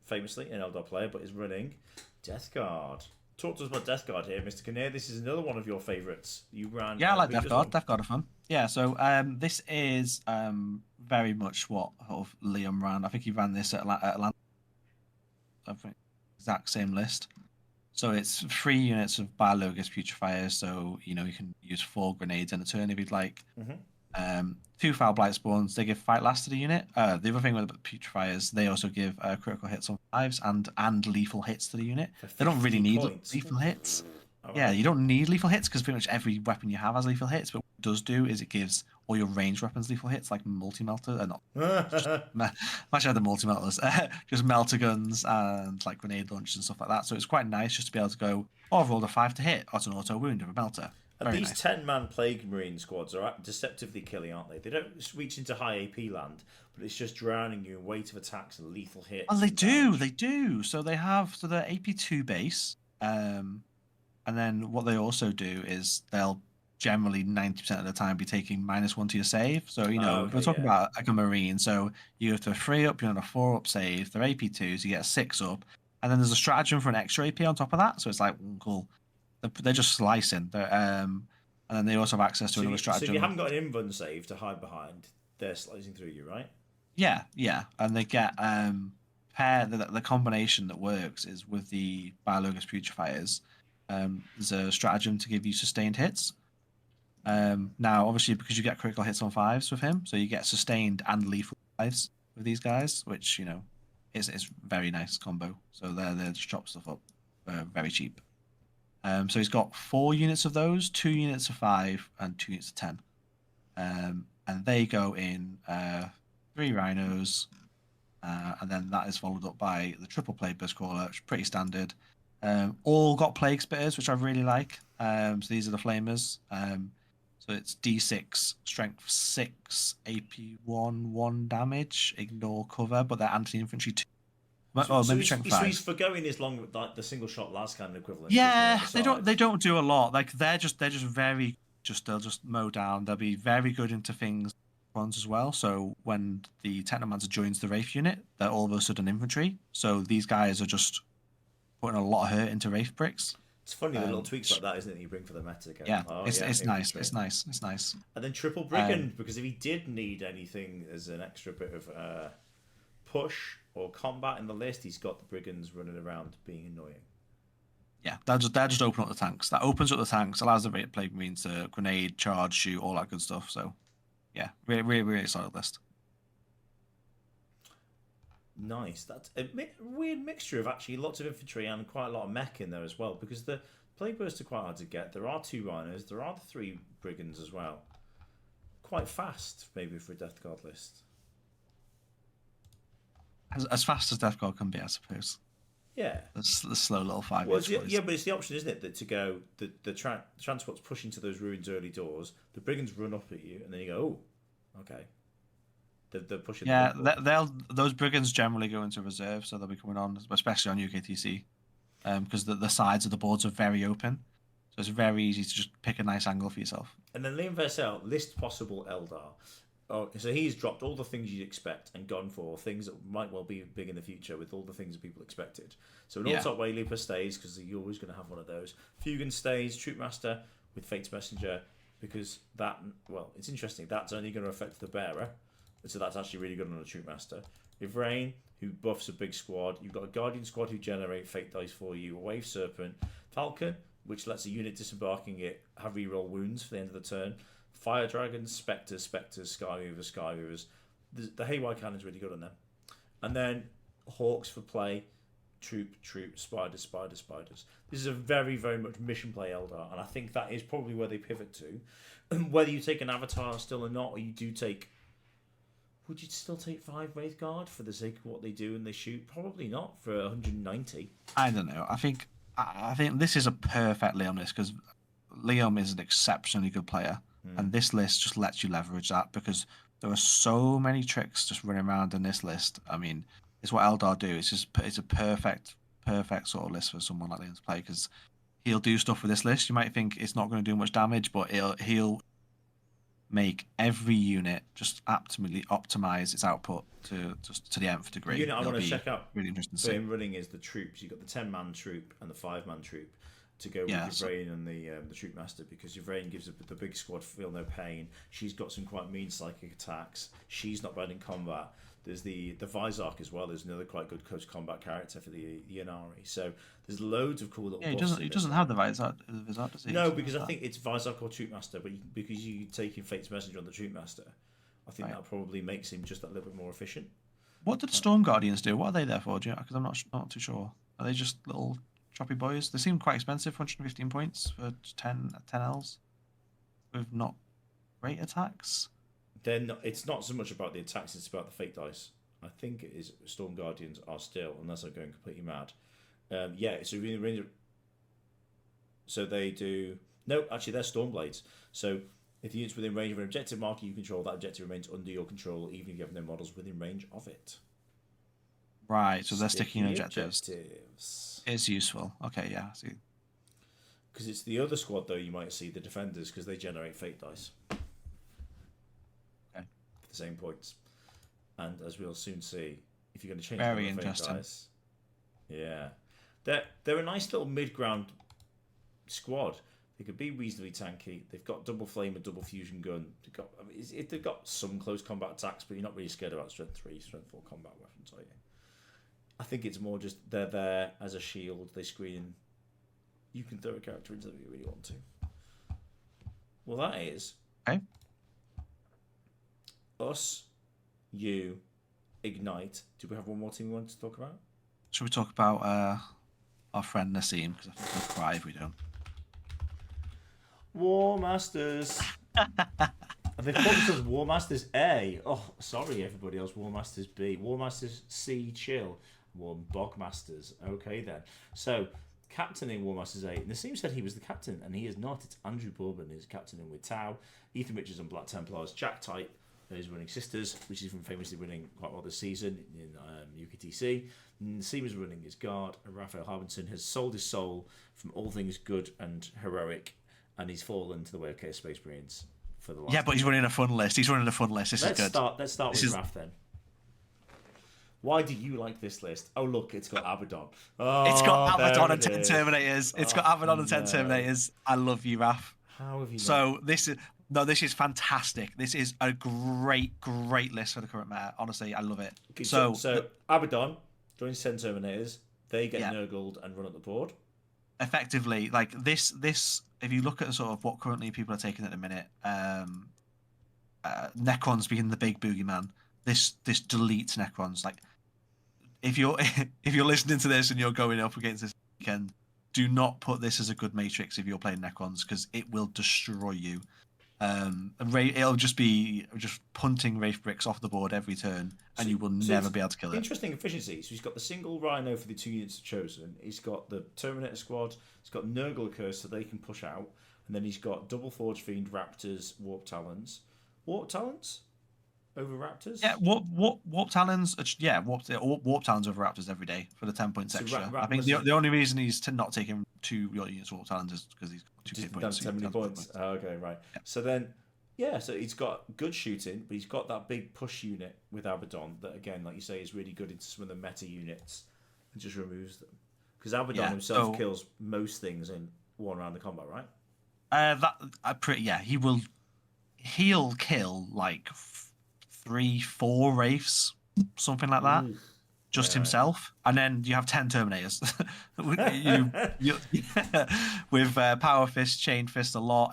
famously an Eldar player, but is running Death Guard. Talk to us about Death Guard here, Mr. Kinnear. This is another one of your favourites. You ran. Yeah, I like Death Guard. Death Guard are fun. Yeah, so this is very much what sort of Liam ran. I think he ran this at Atlanta. I think exact same list. So it's 3 units of biologous putrefiers. So you can use 4 grenades in a turn if you'd like. 2 foul blight spawns. They give fight last to the unit. The other thing with the putrefiers, they also give critical hits on 5s and lethal hits to the unit. They don't really need lethal hits. Yeah, you don't need lethal hits because pretty much every weapon you have has lethal hits. But what it does do is it gives all your ranged weapons lethal hits, like multi-melter. Actually, the multi-melters, just melter guns and like grenade launchers and stuff like that. So it's quite nice just to be able to go, I've rolled a 5 to hit. That's an auto wound of a melter. And these 10-man Plague Marine squads are deceptively killing, aren't they? They don't reach into high AP land, but it's just drowning you in weight of attacks and lethal hits. Oh, they do. So they have the AP2 base. And then what they also do is they'll generally 90% of the time be taking -1 to your save. So, we're talking about like a Marine. So you have to 3 up, you're on a 4 up save. They're AP2s, you get a 6 up. And then there's a stratagem for an extra AP on top of that. So it's like, cool. They're just slicing. And then they also have access to another stratagem. So if you haven't got an invuln save to hide behind, they're slicing through you, right? Yeah. And they get the combination that works is with the biologous putrefiers. There's a stratagem to give you sustained hits. Now, obviously, because you get critical hits on 5s with him, so you get sustained and lethal 5s with these guys, which is very nice combo. So they just chop stuff up very cheap. So he's got 4 units of those, 2 units of 5, and 2 units of 10. And they go in 3 rhinos, and then that is followed up by the triple plague burst crawler, which is pretty standard. All got plague spitters, which I really like. So these are the flamers. So it's D6, strength 6, AP 1 damage, ignore cover, but they're anti-infantry 2. Maybe strength 5. So he's forgoing as long like the single shot last cannon equivalent. Yeah, they don't do a lot. Like they're just very they'll just mow down. They'll be very good into things ones as well. So when the Technomancer joins the Wraith unit, they're all of a sudden infantry. So these guys are just putting a lot of hurt into Wraith bricks. It's funny the little tweaks like that, isn't it? That you bring for the meta game. Yeah, it's nice. It's nice. And then triple brigand, because if he did need anything as an extra bit of push or combat in the list, he's got the brigands running around being annoying. Yeah, they'll just open up the tanks. That opens up the tanks, allows the Plague Marines to grenade, charge, shoot, all that good stuff. So, yeah, really solid list. Nice. That's a weird mixture of actually lots of infantry and quite a lot of mech in there as well, because the plague bursts are quite hard to get. There are 2 rhinos, there are the 3 brigands as well. Quite fast, maybe, for a Death Guard list. As fast as Death Guard can be, I suppose. Yeah. The slow little 5 but it's the option, isn't it, that to go, the transport's pushing to those ruins early doors, the brigands run up at you, and then you go, oh, okay. They're pushing. Yeah, those brigands generally go into reserve, so they'll be coming on, especially on UKTC, because the sides of the boards are very open, so it's very easy to just pick a nice angle for yourself. And then Liam Versell, list possible Eldar. Oh, so he's dropped all the things you'd expect and gone for things that might well be big in the future with all the things that people expected. So an all-top way Leaper stays, because you're always going to have one of those. Fugan stays, Troopmaster with Fate's Messenger, because it's interesting. That's only going to affect the bearer. So that's actually really good on a Troopmaster. Ivrain, who buffs a big squad. You've got a Guardian squad who generate fate dice for you. A Wave Serpent. Falcon, which lets a unit disembarking it have reroll wounds for the end of the turn. Fire Dragons, Spectres, Skyweavers. The Haywire Cannon's really good on them. And then Hawks for play. Troop, Spiders. This is a very, very much mission play Eldar, and I think that is probably where they pivot to. Whether you take an Avatar still or not, or you do take... Would you still take 5 Wraith Guard for the sake of what they do and they shoot? Probably not for 190. I don't know. I think this is a perfect Liam list, because Liam is an exceptionally good player, and this list just lets you leverage that, because there are so many tricks just running around in this list. I mean, it's what Eldar do. It's a perfect sort of list for someone like Liam to play, because he'll do stuff with this list. You might think it's not going to do much damage, but he'll make every unit just optimally optimize its output to the nth degree. The unit I want to check out really interesting. for him running is the troops. You've got the 10-man troop and the 5-man troop, to go with Yvraine and the Troop Master, because Yvraine gives the big squad feel no pain. She's got some quite mean psychic attacks. She's not bad in combat. There's the Vizark as well. There's another quite good close combat character for the Yanari. So there's loads of cool little. Yeah, he doesn't have the Vizark, does he? No, because I think it's Vizark or Troop Master, but because you're taking Fate's Messenger on the Troop Master, I think that probably makes him just a little bit more efficient. What did Storm Guardians do? What are they there for? Because I'm not too sure. Are they just little choppy boys? They seem quite expensive, 115 points for 10 Ls with not great attacks. Then it's not so much about the attacks; it's about the fate dice. I think it is Storm Guardians are still, unless I'm going completely mad. So in range. So they do actually they're Storm Blades. So if the unit's within range of an objective marker you control, that objective remains under your control, even if you have no models within range of it. Right. So they're sticking objectives. It's useful. Okay. Yeah. See. Because it's the other squad though you might see the defenders because they generate fate dice. The same points, and as we'll soon see, if you're going to change very interesting dice, they're a nice little mid-ground squad. They could be reasonably tanky. They've got double flame and double fusion gun. They've got some close combat attacks, but you're not really scared about strength 3, strength 4 combat weapons, are you? I think it's more just they're there as a shield. They screen. You can throw a character into them if you really want to. Well, that is okay. Us, you, Ignite. Do we have one more team we want to talk about? Should we talk about our friend Nassim? Because I think he'll cry if we don't. War Masters. They call themselves War Masters A. Oh, sorry everybody else. War Masters B. War Masters C. Chill. War Bog Masters. Okay then. So, captaining War Masters A. Nassim said he was the captain, and he is not. It's Andrew Bourbon who's captaining with Tau. Ethan Richards and Black Templars. Jack Type is running Sisters, which is from famously winning quite well this season in UKTC. Nassim is running his Guard, and Raphael Harbinson has sold his soul from all things good and heroic, and he's fallen to the way of Chaos Space Marines for the last. Yeah, but he's running a fun list. This is good. Let's start with Raph then. Why do you like this list? Oh, look, it's got Abaddon. Oh, it's got Abaddon and 10 Terminators. It's got Abaddon and 10 Terminators. I love you, Raph. How have you this is fantastic. This is a great list for the current meta. Honestly, I love it. Okay, so Abaddon joins 10 Terminators. They get Nurgled and run up the board. Effectively, like this. If you look at sort of what currently people are taking at the minute, Necrons being the big boogeyman. This deletes Necrons. Like, if you're listening to this and you're going up against this weekend, do not put this as a good matrix if you're playing Necrons, because it will destroy you. It'll just be punting Wraith Bricks off the board every turn, and you will never be able to kill it. Interesting efficiency. So he's got the single Rhino for the 2 units chosen. He's got the Terminator squad. He's got Nurgle Curse so they can push out, and then he's got Double Forge Fiend, Raptors, Warp Talons. Warp Talons over Raptors? Yeah, Warp Talons. Yeah, Warp Talons over Raptors every day for the 10 points extra. I think the only reason he's not taking 2 units Warp Talons is because he's got 2 points. 10 points. Oh, okay, right. Yeah. So then, so he's got good shooting, but he's got that big push unit with Abaddon that, again, like you say, is really good into some of the meta units and just removes them. Because Abaddon himself kills most things in one round of combat, right? He'll kill like 3-4 Wraiths, something like that. Just himself, and then you have 10 Terminators. With Power Fist, Chain Fist a lot.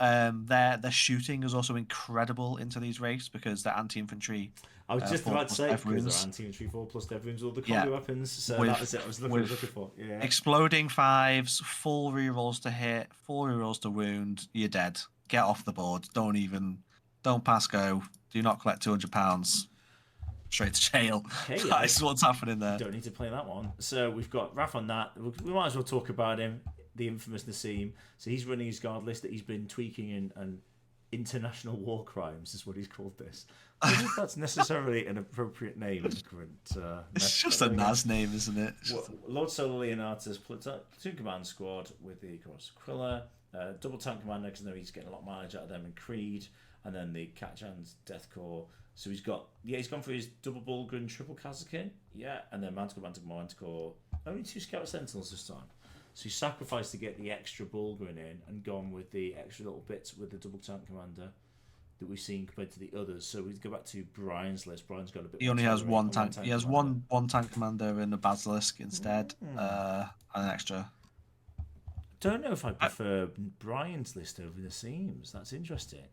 Their shooting is also incredible into these Wraiths because they're anti-infantry. I was just about to say, because they're anti-infantry 4+ dev wounds, all the combo weapons. So that was it. I was looking for. Yeah. Exploding 5s, full rerolls to hit, full rerolls to wound. You're dead. Get off the board. Don't pass go. Do not collect £200. Straight to jail. Okay, that's what's happening there. Don't need to play that one. So we've got Raph on that. We might as well talk about him, the infamous Nassim. So he's running his Guard list that he's been tweaking and international war crimes is what he's called this. I don't think that's necessarily an appropriate name in the current. It's just a NAS name, isn't it? Lord Solar Leonardus platoon command squad with the Quilla, double tank commander because I know he's getting a lot of mileage out of them, and Creed, and then the Catchan's Death Corps. So he's gone for his double Bulgrin, triple Kazakin, and then Manticore. Only 2 Scout Sentinels this time. So he sacrificed to get the extra Bulgarin in and gone with the extra little bits with the double tank commander that we've seen compared to the others. So we go back to Brian's list. Brian's got a bit. He only has one tank. He has one tank commander and a basilisk instead, and an extra. Don't know if I prefer Brian's list over the seams. That's interesting.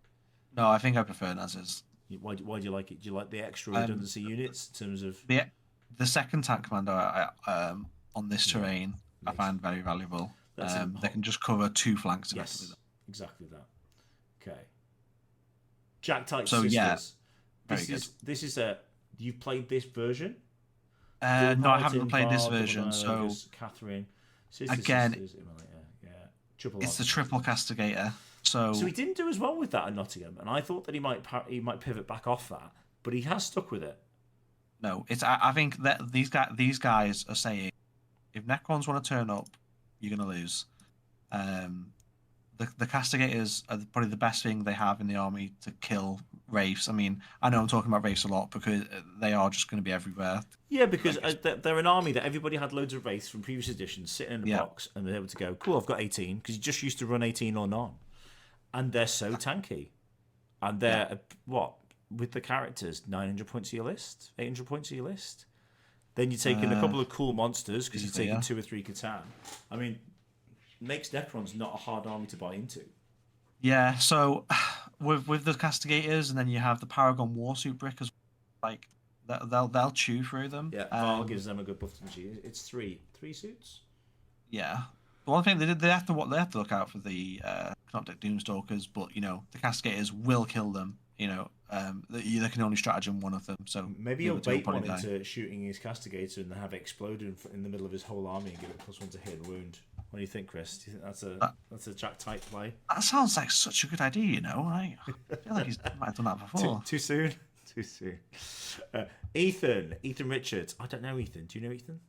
No, I think I prefer Naz's. Why do you like it? Do you like the extra redundancy units in terms of the second tank commander on this terrain? I find very valuable. They can just cover 2 flanks. Yes, exactly that. Okay. Jack type so sisters. Yeah, very good. This is you've played this version? No, I haven't played this version. So Catherine, again, triple it's the triple castigator. So he didn't do as well with that at Nottingham, and I thought that he might pivot back off that, but he has stuck with it. No, I think that these guys are saying, if Necrons want to turn up, you're going to lose. The castigators are probably the best thing they have in the army to kill wraiths. I mean, I know I'm talking about wraiths a lot because they are just going to be everywhere. Yeah, because they're an army that everybody had loads of wraiths from previous editions sitting in a box, and they're able to go, cool, I've got 18, because you just used to run 18 or none. And they're so tanky. And they're, with the characters, 900 points of your list? 800 points of your list? Then you're taking a couple of cool monsters, because you're taking 2 or 3 Catan. I mean, makes Necrons not a hard army to buy into. Yeah, so with the castigators, and then you have the Paragon Warsuit brick as well, like they'll chew through them. Yeah, Val gives them a good buff to the G. It's three suits. Yeah, the one thing they have to look out for the Canoptic Doomstalkers, but the castigators will kill them. They can only stratagem one of them. So maybe he'll bait one into shooting his castigator and have exploded in the middle of his whole army and give it +1 to hit and wound. What do you think, Chris? Do you think that's a Jack type play? That sounds like such a good idea, I feel like he might have done that before. Too soon? Too soon. Ethan Richards. I don't know Ethan. Do you know Ethan?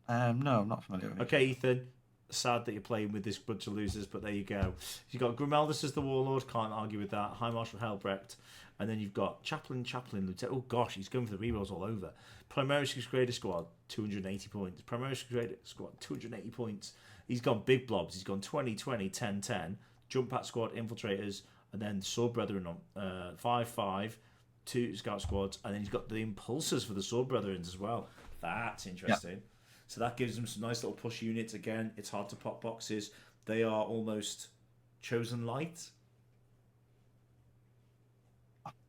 No, I'm not familiar with him. Okay, Ethan. Sad that you're playing with this bunch of losers, but there you go. You've got Grimaldus as the Warlord, can't argue with that. High Marshal Helbrecht. And then you've got Chaplain, Lieutenant. Oh gosh, he's going for the rerolls all over. Primaris Crusader Squad, 280 points. Primaris Crusader Squad, 280 points. He's gone big blobs. He's gone 20, 20, 10, 10. Jump Pack Squad, Infiltrators, and then Sword Brethren on 5, 5, 2 Scout Squads, and then he's got the Impulsors for the Sword Brethren as well. That's interesting. Yep. So that gives them some nice little push units. Again, it's hard to pop boxes. They are almost Chosen Light.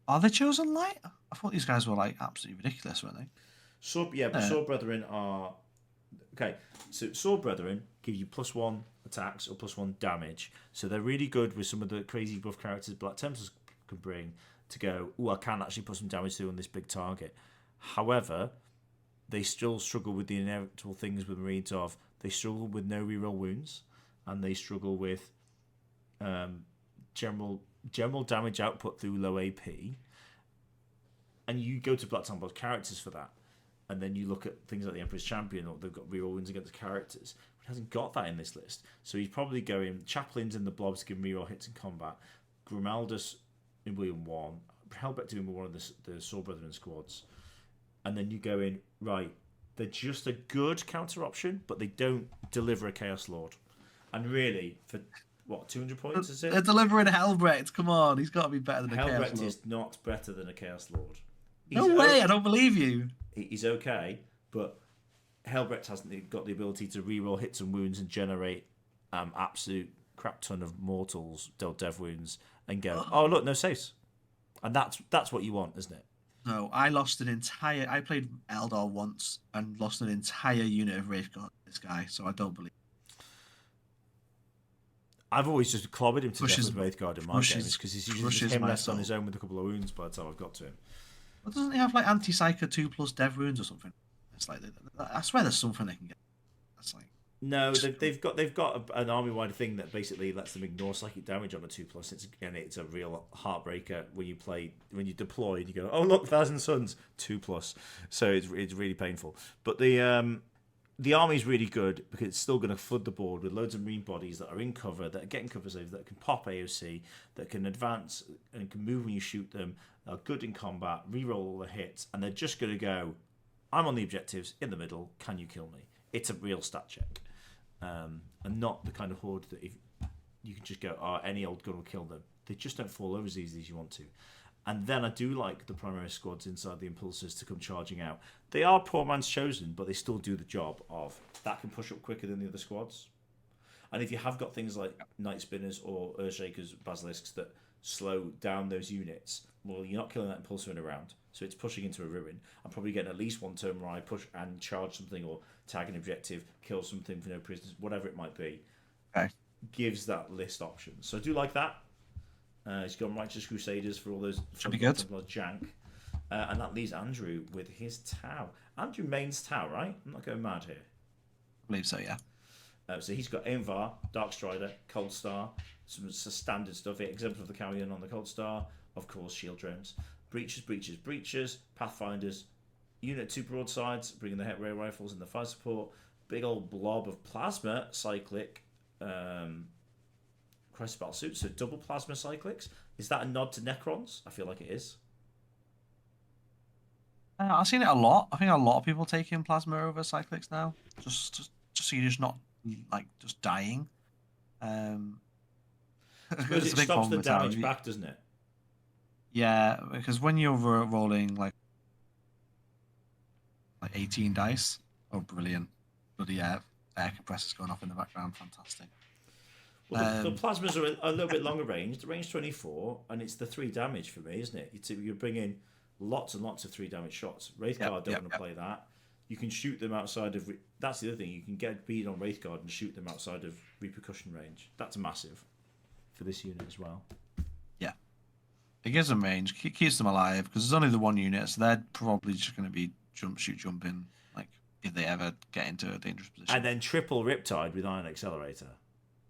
Are they Chosen Light? I thought these guys were like absolutely ridiculous, weren't they? But Sword Brethren are... Okay, so Sword Brethren give you +1 attacks or +1 damage. So they're really good with some of the crazy buff characters Black Templars can bring to go, I can actually put some damage through on this big target. However, they still struggle with the inevitable things with Marines of, they struggle with no reroll wounds, and they struggle with general damage output through low AP. And you go to Black Templar characters for that. And then you look at things like the Emperor's Champion, or they've got reroll wins against characters. He hasn't got that in this list. So he's probably going Chaplains and the Blobs to give him reroll hits in combat. Grimaldus in William 1. Helbrecht doing one of the Sword Brethren squads. And then you go in, right, they're just a good counter option, but they don't deliver a Chaos Lord. And really, for 200 points is it? They're delivering Helbrecht. Come on, he's got to be better than a Chaos Lord. Helbrecht is not better than a Chaos Lord. No way, I don't believe you. He's okay, but Helbrecht hasn't got the ability to reroll hits and wounds and generate absolute crap ton of mortals, dealt dev wounds, and go, oh look, no saves. And that's what you want, isn't it? No, I played Eldar once and lost an entire unit of Wraithguard to this guy, so I don't believe. I've always just clobbered him to death with Wraithguard in my games, because he's usually just him left on his own with a couple of wounds by the time I've got to him. Well, doesn't he have like anti-psyker 2+ dev wounds or something? It's like I swear there's something they can get. That's like no, they've got an army-wide thing that basically lets them ignore psychic damage on a 2+. It's a real heartbreaker when you deploy and you go, oh look, Thousand Suns 2+. So it's really painful. But the army's really good because it's still going to flood the board with loads of Marine bodies that are in cover, that are getting cover saves, that can pop AOC, that can advance and can move when you shoot them, are good in combat, reroll all the hits, and they're just going to go, I'm on the objectives, in the middle, can you kill me? It's a real stat check. and not the kind of horde that if you can just go, any old gun will kill them. They just don't fall over as easily as you want to. And then I do like the primary squads inside the impulsors to come charging out. They are poor man's chosen, but they still do the job of that can push up quicker than the other squads. And if you have got things like Night Spinners or Earthshakers, Basilisks that slow down those units, well, you're not killing that impulsor in a round. So it's pushing into a ruin. I'm probably getting at least one turn where I push and charge something or tag an objective, kill something for no prisoners, whatever it might be. Okay. Gives that list options. So I do like that. He's got Righteous Crusaders for all those should be good. Jank. And that leaves Andrew with his Tau. Andrew mains Tau, right? I'm not going mad here. I believe so, yeah. So he's got Aimvar, Dark Strider, Cold Star, some standard stuff. Example of the Carrion on the Cold Star, of course, Shield Drones, Breachers, Pathfinders, Unit 2 Broadsides, bringing the Ray Rifles and the fire support, big old blob of Plasma Cyclic, Crisis Battle Suits, so double Plasma Cyclics. Is that a nod to Necrons? I feel like it is. I've seen it a lot. I think a lot of people taking Plasma over Cyclics now, just so you're just not like just dying. Because it stops the damage back, doesn't it? Yeah, because when you're rolling like 18 dice, oh brilliant, bloody air compressors going off in the background, fantastic. Well, the plasmas are a little bit longer range. The range 24, and it's the 3 damage for me, isn't it? You're bringing lots and lots of 3 damage shots. Wraithguard don't want to play that. You can shoot them outside of. That's the other thing. You can get beat on Wraithguard and shoot them outside of repercussion range. That's massive for this unit as well. Yeah, it gives them range, keeps them alive because there's only the 1 unit, so they're probably just going to be jumping. Like if they ever get into a dangerous position. And then triple Riptide with Iron Accelerator.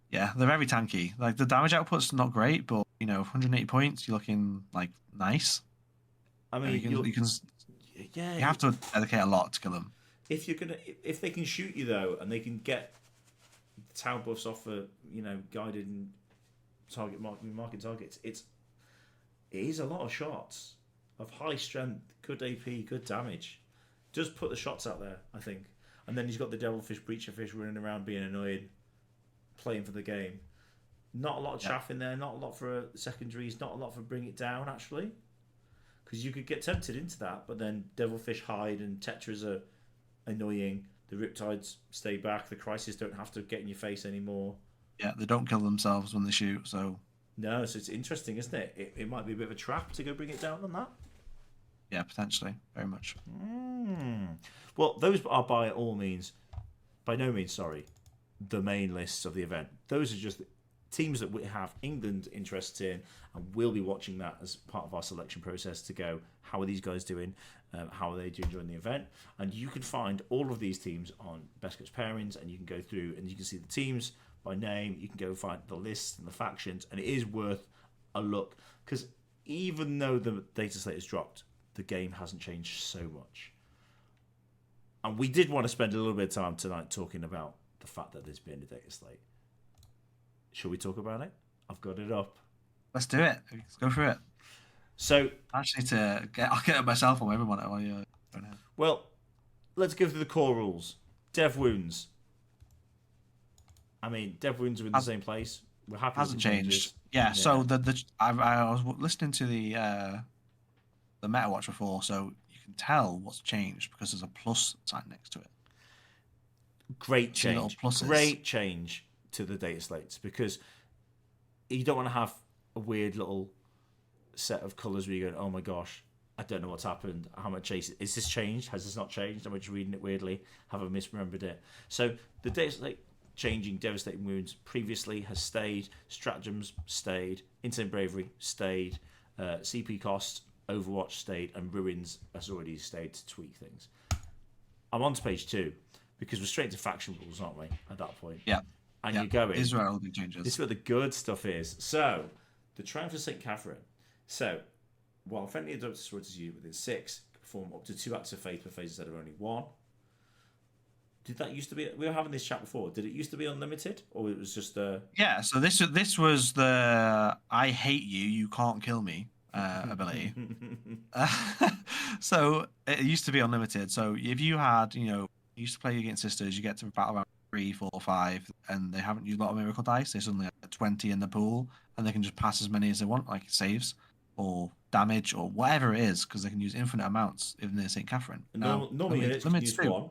Yeah, they're very tanky. Like the damage output's not great, but 180 points, you're looking like nice. I mean, you have to dedicate a lot to kill them. If they can shoot you though, and they can get the Tau buffs off for guided and target marking targets, it is a lot of shots of high strength, good AP, good damage. Just put the shots out there, I think. And then he's got the Devilfish, Breacherfish running around being annoyed, playing for the game. Not a lot of chaff in there, not a lot for secondaries, not a lot for bring it down actually, because you could get tempted into that. But then Devilfish hide and Tetras are annoying. The Riptides stay back. The Crisis don't have to get in your face anymore. Yeah, they don't kill themselves when they shoot. So it's interesting, isn't it? It might be a bit of a trap to go bring it down on that. Yeah, potentially, very much. Well, those are by no means, the main lists of the event. Those are just teams that we have England interested in, and we'll be watching that as part of our selection process to go, how are these guys doing? How are they doing during the event? And you can find all of these teams on Best Coach Pairings, and you can go through and you can see the teams by name. You can go find the lists and the factions, and it is worth a look because even though the data slate has dropped, the game hasn't changed so much. And we did want to spend a little bit of time tonight talking about the fact that there's been a data slate. Shall we talk about it? I've got it up. Let's do it. Let's go through it. So, I'll get it myself on everyone while you're going ahead. Well, let's go through the core rules. Dev wounds. I mean, dev wounds are in the same place. We're happy. Hasn't changed. Yeah. So I was listening to the meta watch before, so you can tell what's changed because there's a plus sign next to it. Great change. Great change to the data slates because you don't want to have a weird little set of colours where you're going, oh my gosh, I don't know what's happened. How much is this changed? Has this not changed? Am I just reading it weirdly? Have I misremembered it? So the data slate changing devastating wounds previously has stayed. Stratagems stayed. Insane bravery stayed. CP cost, Overwatch stayed, and ruins has already stayed to tweak things. I'm on to page 2 because we're straight to faction rules, aren't we? At that point, yeah. And you're going. This is where all the changes. This is where the good stuff is. So the Triumph of St. Catherine. So, while friendly adopted swords is used within 6, can perform up to 2 acts of faith per phase instead of only 1. Did that used to be? We were having this chat before. Did it used to be unlimited, or it was just Yeah. So this was the I hate you, you can't kill me ability. So it used to be unlimited. So if you had, you used to play against sisters, you get to battle round 3, 4, 5, and they haven't used a lot of miracle dice. They suddenly have 20 in the pool, and they can just pass as many as they want, like saves or damage or whatever it is, because they can use infinite amounts even in St. Catherine. Now, Normally units can use 1.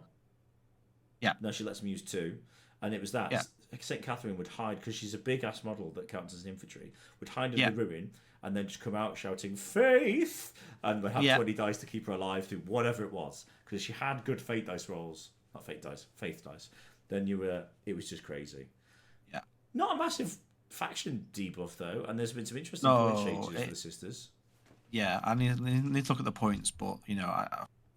Yeah. No, she lets them use 2. And it was that. Yeah. St. Catherine would hide, because she's a big-ass model that counts as an infantry, would hide in the ruin and then just come out shouting, "Faith!" And would have 20 dice to keep her alive through whatever it was. Because she had good fate dice rolls. Not fate dice, faith dice. Then it was just crazy. Yeah. Not a massive faction debuff, though. And there's been some interesting point changes for the sisters. Yeah, I need to look at the points, but,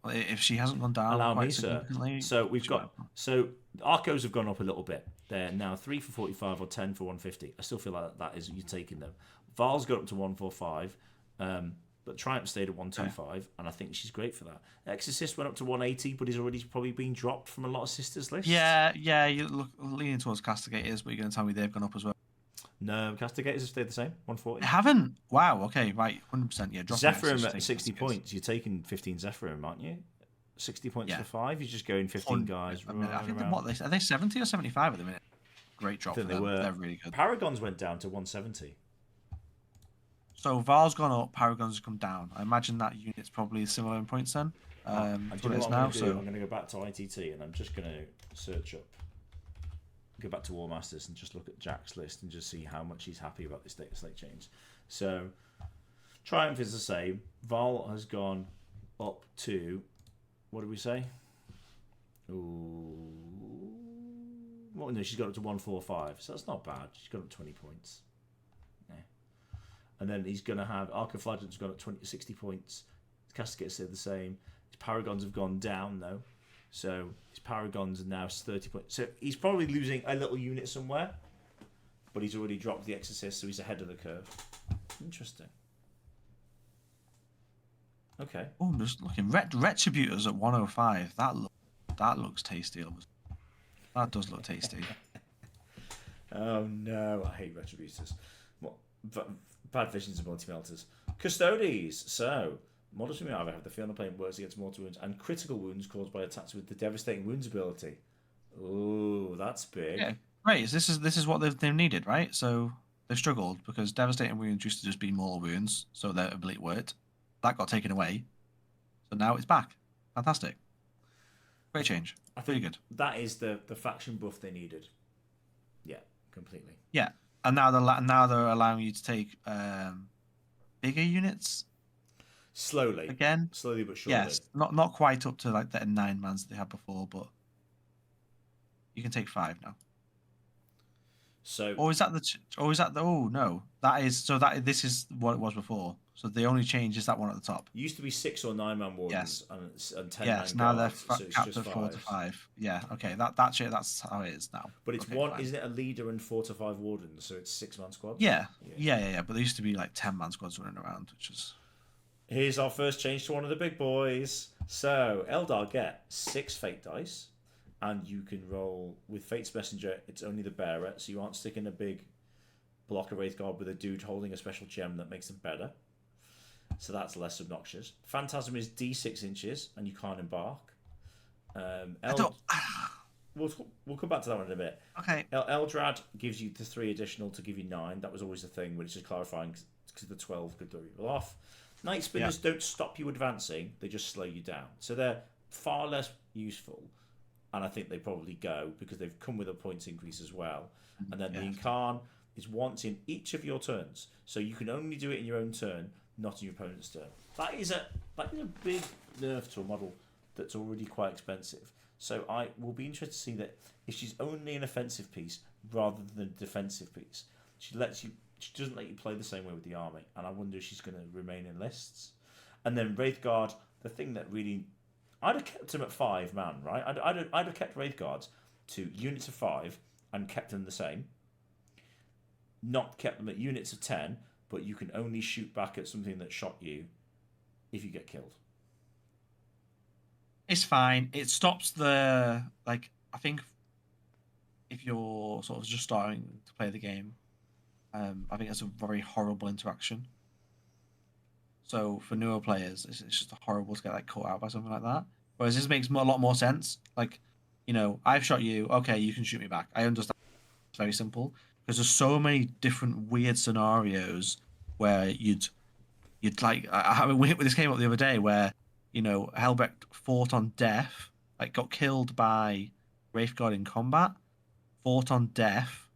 if she hasn't gone down quite significantly... So we've got... So Arcos have gone up a little bit. They're now 3 for 45 or 10 for 150. I still feel like that is... You're taking them. Val's got up to 145, but Triumph stayed at 125, and I think she's great for that. Exorcist went up to 180, but he's already probably been dropped from a lot of sisters lists. Yeah, you look leaning towards Castigators, but you're going to tell me they've gone up as well. No, Castigators have stayed the same, 140. They haven't? Wow, okay, right, 100%, yeah. Zephyrim at 60 points. You're taking 15 Zephyrim, aren't you? 60 points for 5. You're just going 15 guys. I think are they 70 or 75 at the minute? Great drop for them. They're really good. Paragons went down to 170. So Val's gone up, Paragons have come down. I imagine that unit's probably similar in points then. I'm going to go back to I.T.T. and I'm just going to search up. Go back to War Masters and just look at Jack's list and just see how much he's happy about this Dataslate change. So Triumph is the same. Val has gone up to, what did we say? Ooh. Well, no, she's got up to 145, so that's not bad. She's got up 20 points. Yeah. And then he's going to have Archiflagellant's gone up 60 points. Castigators stayed the same. His Paragons have gone down, though. So his Paragons are now 30 points. So he's probably losing a little unit somewhere, but he's already dropped the Exorcist, so he's ahead of the curve. Interesting. Okay. Oh, I'm just looking. Retributors at 105. That looks tasty. That does look tasty. Oh no, I hate Retributors. Bad visions of multi-melters. Custodes. So, models from Yara have the feeling of playing works against mortal wounds and critical wounds caused by attacks with the devastating wounds ability. Oh, that's big. Yeah, great. This is what they've needed, right? So they've struggled because devastating wounds used to just be mortal wounds, so their ability worked. That got taken away, so now it's back. Fantastic. Great change. I think really good. That is the faction buff they needed. Yeah, completely. Yeah, and now they're allowing you to take bigger units. Slowly but surely. Yes, not quite up to like the 9 mans that they had before, but you can take 5 now. So, this is what it was before. So the only change is that one at the top. It used to be 6 or 9 man wardens and 10 man guards. Now they're so capped at 4 to 5. Yeah, okay, that's how it is now. But it's okay, one, fine. Isn't it a leader and 4 to 5 wardens? So it's 6-man squads. Yeah. But there used to be like 10-man squads running around, which is. Here's our first change to one of the big boys. So Eldar get 6 fate dice, and you can roll with Fate's Messenger. It's only the bearer, so you aren't sticking a big block of Wraith Guard with a dude holding a special gem that makes them better. So that's less obnoxious. Phantasm is D6 inches, and you can't embark. We'll come back to that one in a bit. Okay. Eldrad gives you the 3 additional to give you 9. That was always the thing, but it's just clarifying because the 12 could throw people off. Night Spinners don't stop you advancing; they just slow you down. So they're far less useful, and I think they probably go because they've come with a points increase as well. And then the Incarn is once in each of your turns, so you can only do it in your own turn, not in your opponent's turn. That is a big nerf to a model that's already quite expensive. So I will be interested to see that if she's only an offensive piece rather than a defensive piece, she doesn't let you play the same way with the army, and I wonder if she's going to remain in lists. And then Wraithguard, the thing that really, I'd have kept him at 5 man, right? I'd have kept Wraithguards to units of 5 and kept them the same. Not kept them at units of 10, but you can only shoot back at something that shot you if you get killed. It's fine. It stops I think if you're sort of just starting to play the game, I think it's a very horrible interaction. So for newer players, it's just horrible to get like caught out by something like that. Whereas this makes a lot more sense. Like I've shot you. Okay, you can shoot me back. I understand. It's very simple because there's so many different weird scenarios where you'd like. This came up the other day where Helbeck fought on death, like got killed by Wraithguard in combat, fought on death,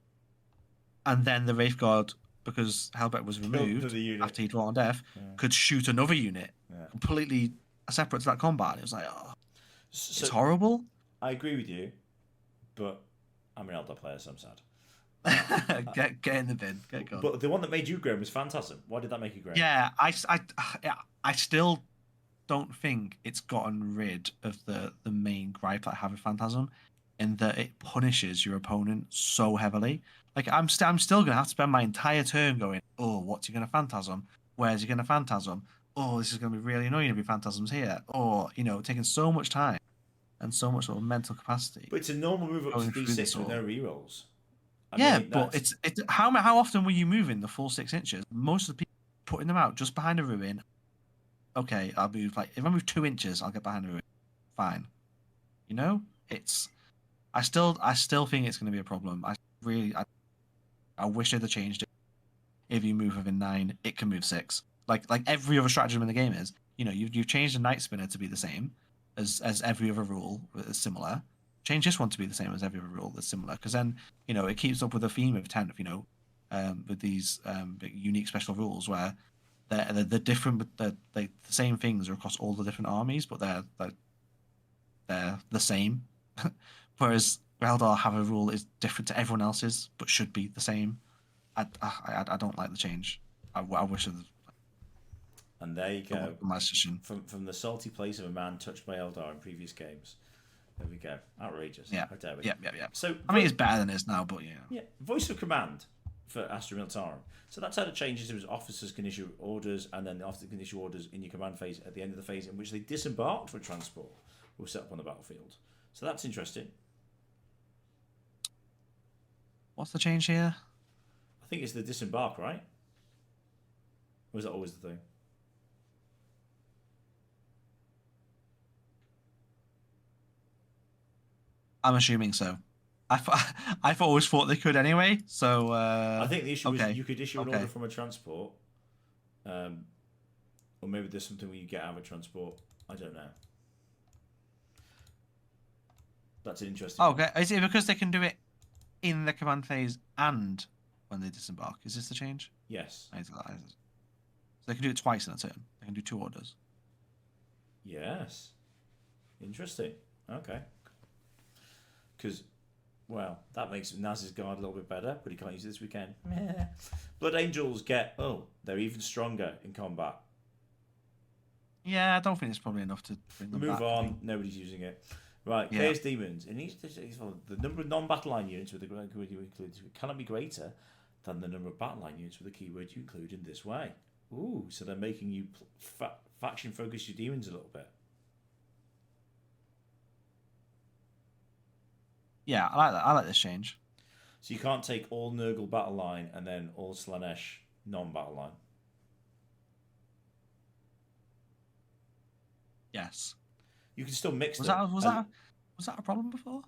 and then the Wraithguard, because Helbeck was removed after he'd fought on death, could shoot another unit completely separate to that combat. And it was like, oh, it's horrible. I agree with you, but I'm an Eldar player, so I'm sad. Get in the bin. Get going. But the one that made you groan was Phantasm. Why did that make you groan? Yeah, I still don't think it's gotten rid of the main gripe that I have with Phantasm, in that it punishes your opponent so heavily. Like I'm still gonna have to spend my entire turn going, oh, what's he gonna Phantasm? Where's he gonna Phantasm? Oh, this is gonna be really annoying if he Phantasms here. Or taking so much time and so much sort of mental capacity. But it's a normal move up to D6 with no rerolls. But it's how often were you moving the full 6 inches? Most of the people putting them out just behind a ruin. Okay, I'll move if I move 2 inches, I'll get behind a ruin. Fine. I still think it's going to be a problem. I wish they'd have changed it. If you move within 9, it can move 6. Like every other stratagem in the game is. You've changed the Night Spinner to be the same as every other rule is similar. Change this one to be the same as every other rule that's similar, because then it keeps up with the theme of 10th. With these unique special rules where they're different, but the same things are across all the different armies, but they're the same. Whereas Eldar have a rule is different to everyone else's, but should be the same. I don't like the change. I wish it. And there you go. My decision. From the salty place of a man touched by Eldar in previous games. There we go. Outrageous. Yeah. How dare we? Yeah. So it's better than it is now, but yeah. Yeah. Voice of command for Astra Militarum. So that's how it changes. It was officers can issue orders, and then the officers can issue orders in your command phase at the end of the phase in which they disembarked for transport or set up on the battlefield. So that's interesting. What's the change here? I think it's the disembark, right? Or is that always the thing? I'm assuming so. I've always thought they could anyway. So I think the issue is you could issue an order from a transport, or maybe there's something where you get out of a transport. I don't know. That's an interesting. Okay, is it because they can do it in the command phase and when they disembark? Is this the change? Yes. So they can do it twice in a turn. They can do 2 orders. Yes. Interesting. Okay. Because, well, that makes Naz's guard a little bit better, but he can't use it this weekend. Blood Angels they're even stronger in combat. Yeah, I don't think it's probably enough to bring them back. Move on. Nobody's using it. Right, Chaos Demons. It needs the number of non-battle line units with the keyword you include cannot be greater than the number of battle line units with the keyword you include in this way. Ooh, so they're making you faction focus your demons a little bit. Yeah, I like that. I like this change. So you can't take all Nurgle battle line and then all Slaanesh non-battle line. Yes. You can still mix was them. Was that a problem before?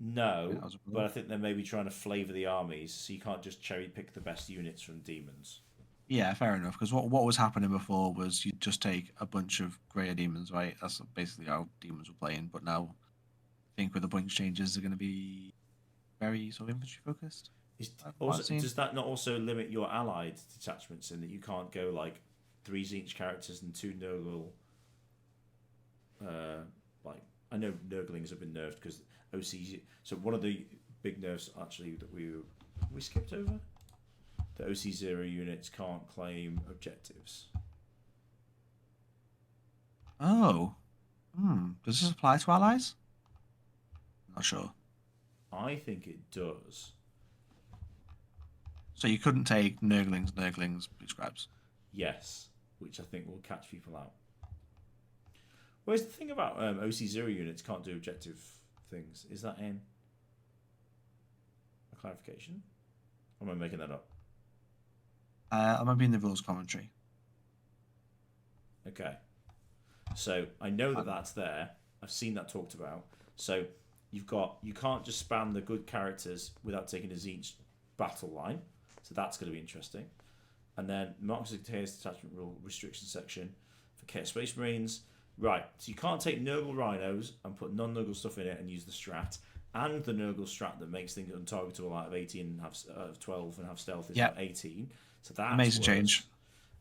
No, but I think they're maybe trying to flavour the armies, so you can't just cherry pick the best units from demons. Yeah, fair enough. Because what was happening before was you just take a bunch of greater demons, right? That's basically how demons were playing. But now, I think with the bunch changes, they're going to be very sort of infantry focused. Does that not also limit your allied detachments in that you can't go like 3 Tzeentch characters and 2 Nurgle? I know Nurglings have been nerfed because OC. So one of the big nerfs actually that we skipped over. The OC0 units can't claim objectives. Oh. Does this apply to allies? Not sure. I think it does. So you couldn't take Nurglings, Blue Scribes? Yes, which I think will catch people out. Whereas the thing about OC0 units can't do objective things, is that in a clarification? Or am I making that up? I might be in the rules commentary. Okay. So I know that that's there. I've seen that talked about. So you can't just spam the good characters without taking a Tzeentch battle line, so that's going to be interesting. And then Marcus Chaos Detachment Rule restriction section for Chaos Space Marines. Right, so you can't take Nurgle Rhinos and put non-Nurgle stuff in it and use the strat, and the Nurgle strat that makes things untargetable out of 18 and have 12 and have stealth is 18. So that's amazing change.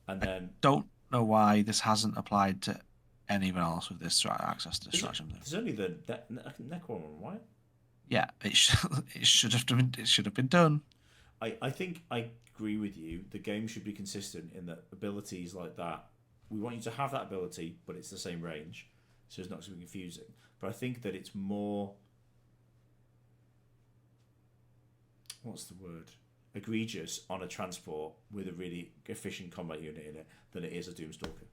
And then I don't know why this hasn't applied to anyone else with this access to stratagem. There's only the Necron one, right? Yeah, it should have been done. I think I agree with you. The game should be consistent in that abilities like that. We want you to have that ability, but it's the same range, so it's not going to be confusing. But I think that it's more, what's the word, egregious on a transport with a really efficient combat unit in it than it is a Doomstalker.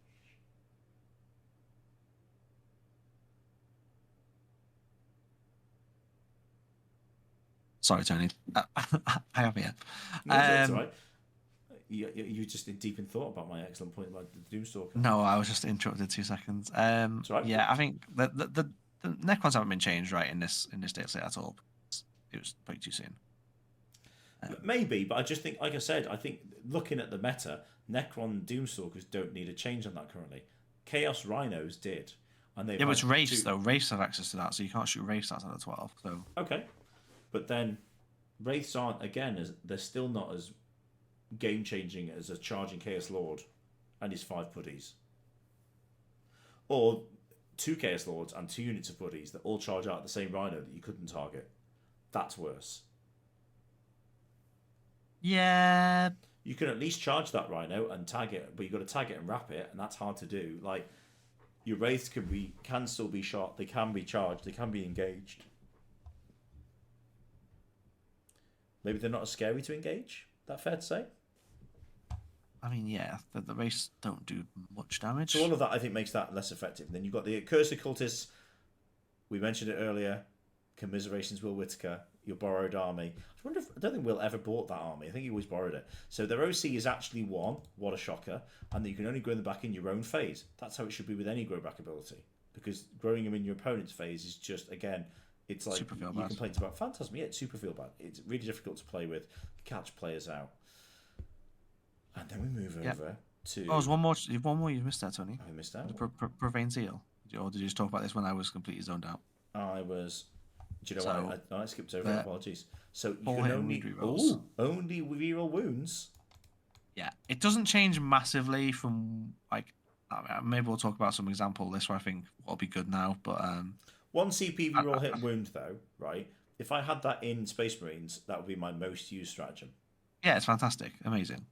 Sorry, Tony. I have here. No, that's all right. You're just deep in thought about my excellent point about the Doomstalker. No, I was just interrupted 2 seconds. Right. Yeah, I think the Necrons haven't been changed right in this Dataslate at all. It was way too soon. Maybe, but I just think, like I said, I think looking at the meta, Necron Doomstalkers don't need a change on that currently. Chaos Rhinos did, and they. Yeah, but it's Wraiths though. Wraiths have access to that, so you can't shoot Wraiths outside of 12. So okay, but then Wraiths aren't they're still not as game changing as a charging Chaos Lord and his 5 putties, or 2 Chaos Lords and 2 units of putties that all charge out the same Rhino that you couldn't target. That's worse. yeah, You can at least charge that Rhino and tag it, but you've got to tag it and wrap it, and that's hard to do. Like, your Wraiths can still be shot, they can be charged, they can be engaged. Maybe they're not as scary to engage. That fair to say? I mean, yeah, the Wraiths don't do much damage. So all of that, I think, makes that less effective. And then you've got the Cursed Cultists. We mentioned it earlier. Commiserations, Will Whitaker. Your borrowed army. I don't think Will ever bought that army. I think he always borrowed it. So their OC is actually 1. What a shocker. And that you can only grow them back in your own phase. That's how it should be with any grow back ability. Because growing them in your opponent's phase is just, again, it's like you complained about Phantasm. Yeah, it's super feel bad. It's really difficult to play with, catch players out. And then we move over to. Oh, there's one more. You've missed that, Tony. I missed out. Profane Zeal. Or did you just talk about this when I was completely zoned out? I was. Do you know what? I skipped over. Apologies. So you can only reroll wounds. Yeah, it doesn't change massively from like. Maybe we'll talk about some example list where I think will be good now, but 1 CP reroll hit wound though, right? If I had that in Space Marines, that would be my most used stratagem. Yeah, it's fantastic, amazing.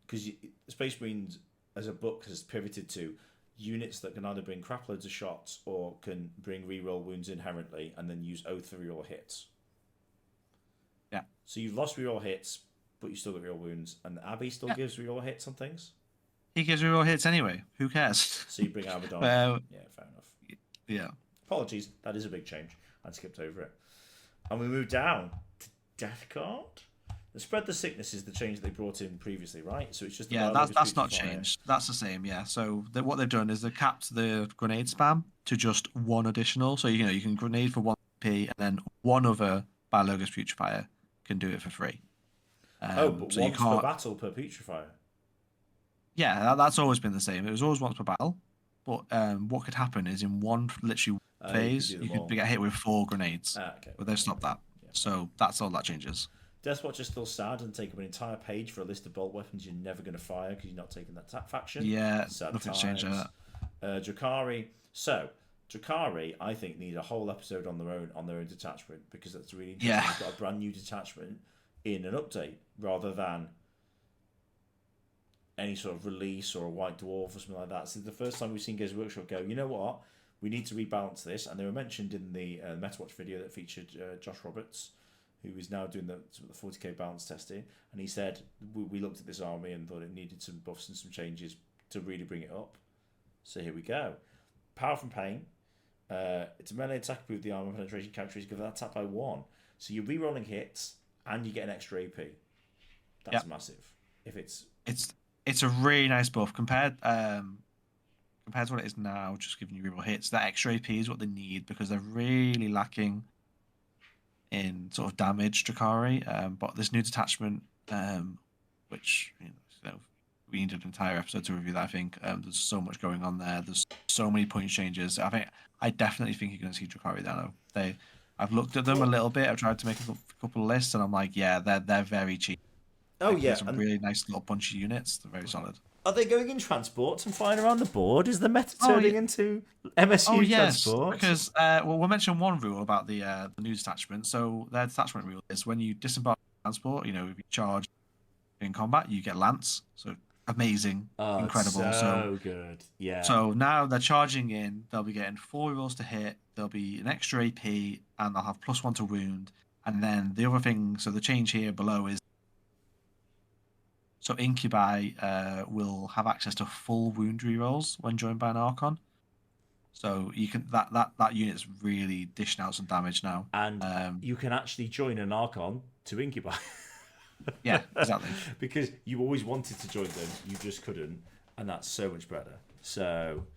Because Space Marines as a book has pivoted to units that can either bring crap loads of shots or can bring reroll wounds inherently and then use Oath for reroll hits. Yeah. So you've lost reroll hits, but you still got reroll wounds, and Abbey still gives reroll hits on things. He gives reroll hits anyway. Who cares? So you bring Abaddon. Yeah, fair enough. Yeah. Apologies, that is a big change. I skipped over it. And we move down to Death Guard. The Spread the Sickness is the change they brought in previously, right? So it's just that's not changed. That's the same, yeah. So what they've done is they capped the grenade spam to just 1 additional. So you can grenade for 1 P, and then 1 other Biologous Putrefier can do it for free. But so once per battle per Putrefier. Yeah, that's always been the same. It was always once per battle. But what could happen is in one phase, you could get hit with 4 grenades. Okay. But they've stopped that. Yeah. So that's all that changes. Deathwatch is still sad and take up an entire page for a list of bolt weapons you're never going to fire because you're not taking that faction. Yeah, nothing's changed that. Drakari. So, Drakari, I think, need a whole episode on their own detachment because that's really interesting. Yeah. They've got a brand new detachment in an update rather than any sort of release or a White Dwarf or something like that. So the first time we've seen Games Workshop go, you know what? We need to rebalance this. And they were mentioned in the MetaWatch video that featured Josh Roberts, who is now doing the 40k balance testing, and he said we looked at this army and thought it needed some buffs and some changes to really bring it up. So here we go. Power from Pain. It's a melee attack with the armor penetration characteristic of that attack by 1. So you're re-rolling hits and you get an extra AP. That's massive. If it's a really nice buff compared compared to what it is now, just giving you reroll hits, that extra AP is what they need because they're really lacking in sort of damage Drakari. But this new detachment, which we needed an entire episode to review that. I think there's so much going on there. There's so many point changes. I definitely think you're going to see Drakari there. I've looked at them a little bit. I've tried to make a couple of lists, and I'm like, yeah, they're very cheap. Oh yeah, some really nice little punchy units. They're very solid. Are they going in transports and flying around the board? Is the meta turning into MSU transport? Because we'll mention one rule about the new detachment. So their detachment rule is when you disembark transport, if you charge in combat, you get lance. So amazing, incredible, so good. Yeah. So now they're charging in. They'll be getting 4 rolls to hit. There'll be an extra AP, and they'll have +1 to wound. And then the other thing, so the change here below is. So Incubi will have access to full wound rerolls when joined by an Archon. So you can that unit's really dishing out some damage now. And you can actually join an Archon to Incubi. Yeah, exactly. Because you always wanted to join them, you just couldn't, and that's so much better. So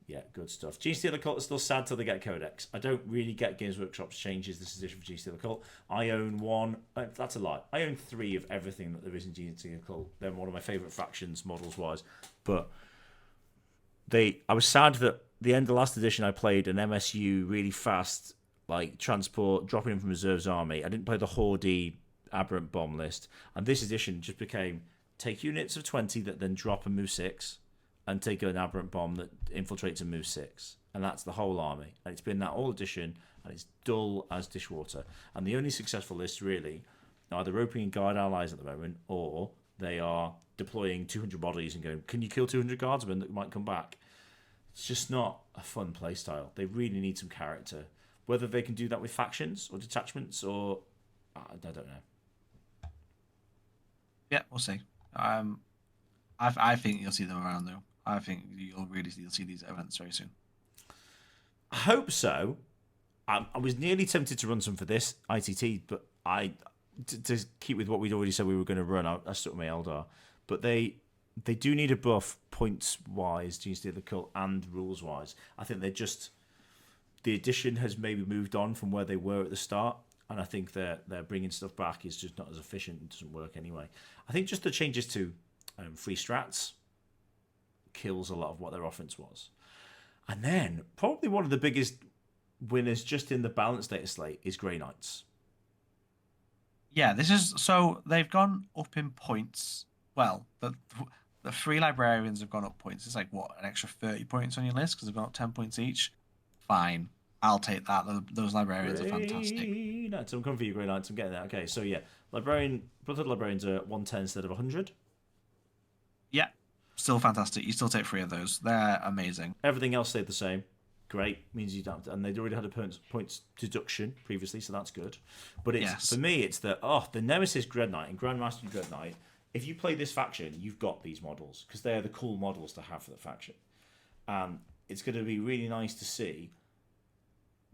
yeah, good stuff. Gene Stealer Cult is still sad till they get Codex. I don't really get Games Workshop's changes this edition for Gene Stealer Cult. I own one. That's a lie. I own 3 of everything that there is in Gene Stealer Cult. They're one of my favourite factions, models-wise. But I was sad that the end of last edition I played an MSU really fast, like, transport, dropping in from Reserves Army. I didn't play the Horde Aberrant Bomb list. And this edition just became take units of 20 that then drop and move 6. And take an Aberrant Bomb that infiltrates and moves 6. And that's the whole army. And it's been that all edition, and it's dull as dishwater. And the only successful lists, really, are either roping in Guard allies at the moment, or they are deploying 200 bodies and going, can you kill 200 guardsmen that might come back? It's just not a fun playstyle. They really need some character. Whether they can do that with factions or detachments, or... I don't know. Yeah, we'll see. I think you'll see them around, though. I think you'll see these events very soon. I hope so. I was nearly tempted to run some for this I.T.T, but to keep with what we'd already said we were going to run, I stuck with my Eldar. But they do need a buff points-wise, Gene Stealer Cult, and rules-wise. I think the edition has maybe moved on from where they were at the start, and I think they're bringing stuff back is just not as efficient and doesn't work anyway. I think just the changes to free strats kills a lot of what their offense was. And then probably one of the biggest winners just in the balanced data slate is Grey Knights. Yeah, so they've gone up in points. Well, the 3 librarians have gone up points. It's like, what, an extra 30 points on your list because they've gone up 10 points each? Fine. I'll take that. Those librarians are fantastic. Knights, I'm coming for you, Grey Knights. I'm getting that. Okay, so yeah, Brotherhood Librarians are 110 instead of 100. Yeah, still fantastic. You still take 3 of those. They're amazing. Everything else stayed the same. Great. Means you don't. And they'd already had a points deduction previously, so that's good. But for me, it's the Nemesis Dread Knight and Grandmaster Dread Knight. If you play this faction, you've got these models because they're the cool models to have for the faction. And it's going to be really nice to see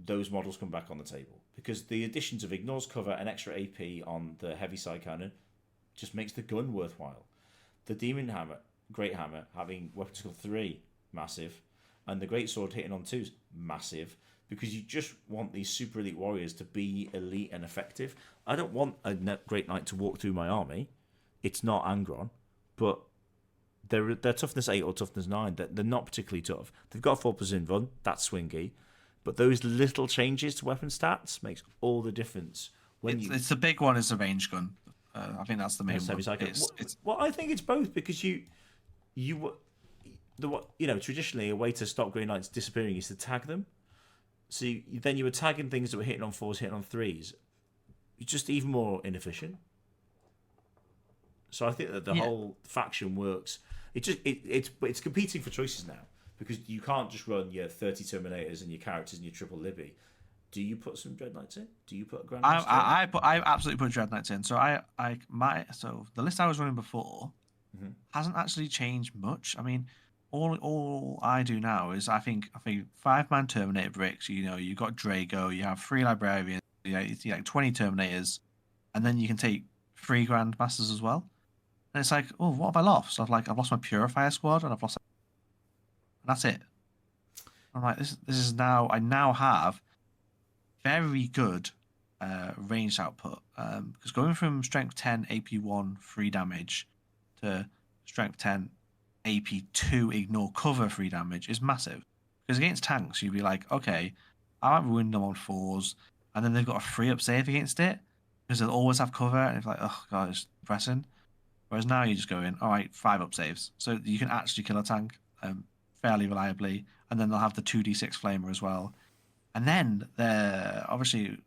those models come back on the table because the additions of Ignores Cover and extra AP on the heavy side cannon just makes the gun worthwhile. The Demon Hammer, Great Hammer, having weapon skill 3, massive, and the Great Sword hitting on 2's massive, because you just want these super elite warriors to be elite and effective. I don't want a Great Knight to walk through my army. It's not Angron, but they're toughness 8 or toughness 9. They're not particularly tough. They've got a 4% run, that's swingy, but those little changes to weapon stats makes all the difference. It's the big one is the range gun. I think that's the main one. I think it's both because traditionally a way to stop Grey Knights disappearing is to tag them. So then you were tagging things that were hitting on 4s, hitting on 3s. You're just even more inefficient. So I think that the whole faction works. It's competing for choices now because you can't just run your 30 Terminators and your characters and your triple Libby. Do you put some Dread Knights in? Do you put a Grandmaster? I absolutely put Dread Knights in. So the list I was running before hasn't actually changed much. I mean, all I do now is I think 5-man Terminator bricks. You got Drago, you have 3 librarians, you like 20 Terminators, and then you can take 3 Grandmasters as well. And it's like, oh, what have I lost? I've lost my Purifier squad, and I've lost that's it. I'm like, this is now. I now have very good ranged output because going from strength 10 AP1 3 damage to strength 10 AP2 ignore cover 3 damage is massive. Because against tanks, you'd be like, okay, I might ruin them on 4s, and then they've got a 3-up save against it because they'll always have cover, and it's like, oh god, it's depressing. Whereas now you just go in, all right, 5-up saves, so you can actually kill a tank fairly reliably, and then they'll have the 2d6 flamer as well. And then they're obviously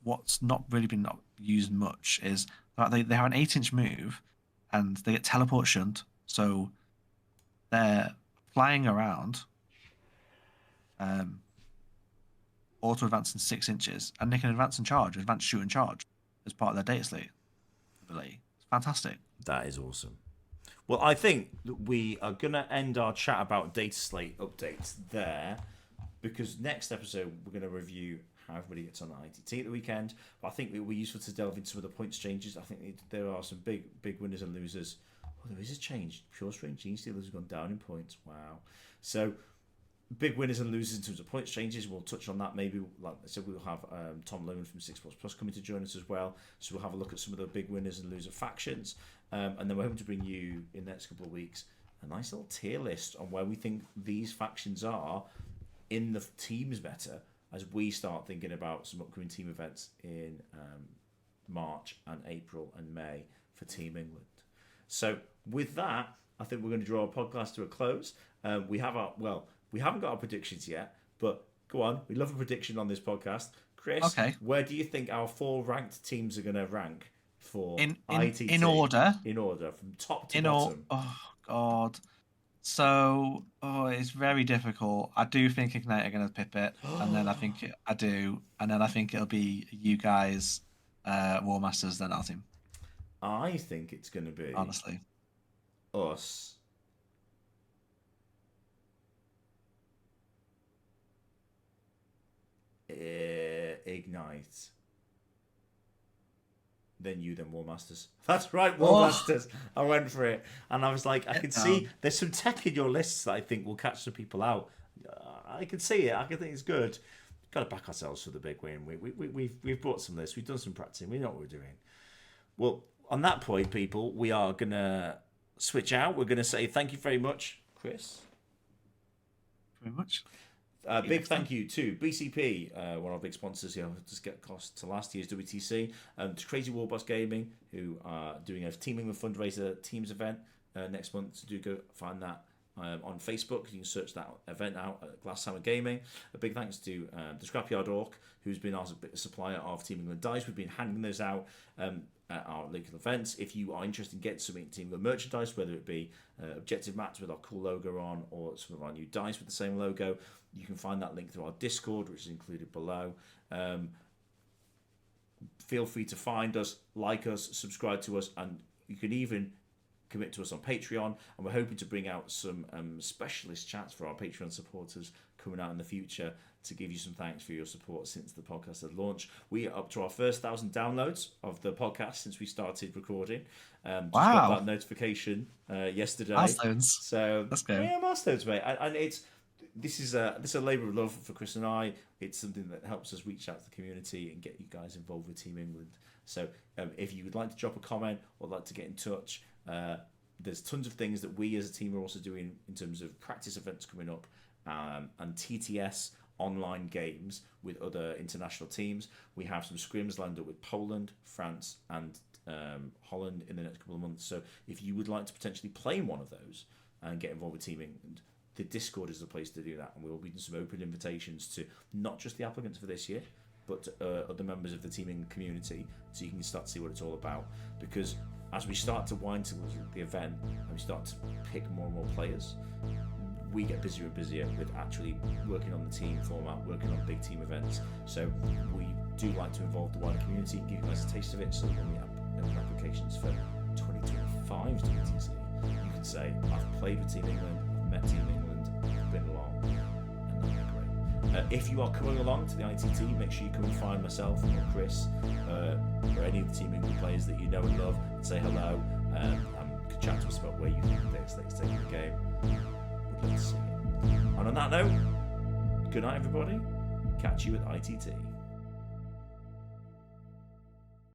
what's not really been used much is that they have an 8-inch move, and they get teleport shunt, so they're flying around, auto advancing 6 inches, and they can advance and charge, advance, shoot, and charge as part of their data slate ability. It's fantastic. That is awesome. Well, I think that we are going to end our chat about data slate updates there, because next episode we're going to review how everybody gets on I.T.T at the weekend. But I think it will be useful to delve into some of the points changes. I think there are some big winners and losers. Oh, there is a change. Pure Strange Gene Stealers have gone down in points. Wow. So big winners and losers in terms of points changes. We'll touch on that. Maybe, like I said, we'll have Tom Loman from 6 Plus coming to join us as well. So we'll have a look at some of the big winners and loser factions. And then we're hoping to bring you, in the next couple of weeks, a nice little tier list on where we think these factions are in the teams meta as we start thinking about some upcoming team events in March and April and May for Team England. So with that, I think we're going to draw our podcast to a close. We haven't got our predictions yet, but go on. We love a prediction on this podcast. Chris, okay, where do you think our 4 ranked teams are going to rank for I.T.T? In order? In order, from top to bottom. Oh, God. So, it's very difficult. I do think Ignite are going to pip it, and then I think it'll be you guys, War Masters, then our team. I think it's going to be honestly us, Ignite, then you, then War Masters. That's right, War Masters. I went for it, and I was like, I can see there's some tech in your lists that I think will catch some people out. I can see it. I can think it's good. Got to back ourselves for the big win. We've brought some lists. We've done some practicing. We know what we're doing. Well, on that point, people, we are gonna switch out. We're gonna say thank you very much, Chris. Very much. Big thank you to BCP, one of our big sponsors here, just get cost to last year's WTC, to Crazy Warboss Gaming, who are doing a Team England fundraiser teams event next month. So do go find that on Facebook. You can search that event out at Glass Hammer Gaming. A big thanks to the Scrapyard Orc, who's been our supplier of Team England dice. We've been handing those out at our local events. If you are interested in getting some Team England merchandise, whether it be objective mats with our cool logo on, or some of our new dice with the same logo, you can find that link through our Discord, which is included below. Feel free to find us, like us, subscribe to us, and you can even commit to us on Patreon. And we're hoping to bring out some specialist chats for our Patreon supporters coming out in the future to give you some thanks for your support since the podcast had launched. We are up to our first 1,000 downloads of the podcast since we started recording. Wow. Just got that notification yesterday. Milestones. So let's go. Yeah, milestones, mate. And this is a labour of love for Chris and I. It's something that helps us reach out to the community and get you guys involved with Team England. So if you would like to drop a comment or like to get in touch, there's tons of things that we as a team are also doing in terms of practice events coming up and TTS online games with other international teams. We have some scrims lined up with Poland, France, and Holland in the next couple of months. So if you would like to potentially play in one of those and get involved with Team England, the Discord is the place to do that, and we'll be doing some open invitations to not just the applicants for this year, but other members of the teaming community, so you can start to see what it's all about. Because as we start to wind towards the event and we start to pick more and more players, we get busier and busier with actually working on the team format, working on big team events. So we do like to involve the wider community, give you guys a taste of it, so when we have applications for 2025's WTC, you can say, I've played with Team England, I've met Team England, I've been along, and that'd be great. If you are coming along to the I.T.T, make sure you come and find myself or Chris or any of the Team England players that you know and love, and say hello, and chat to us about where you think the Dataslate's taking the game. We'd love to see you. on that note, good night, everybody. Catch you at ITT.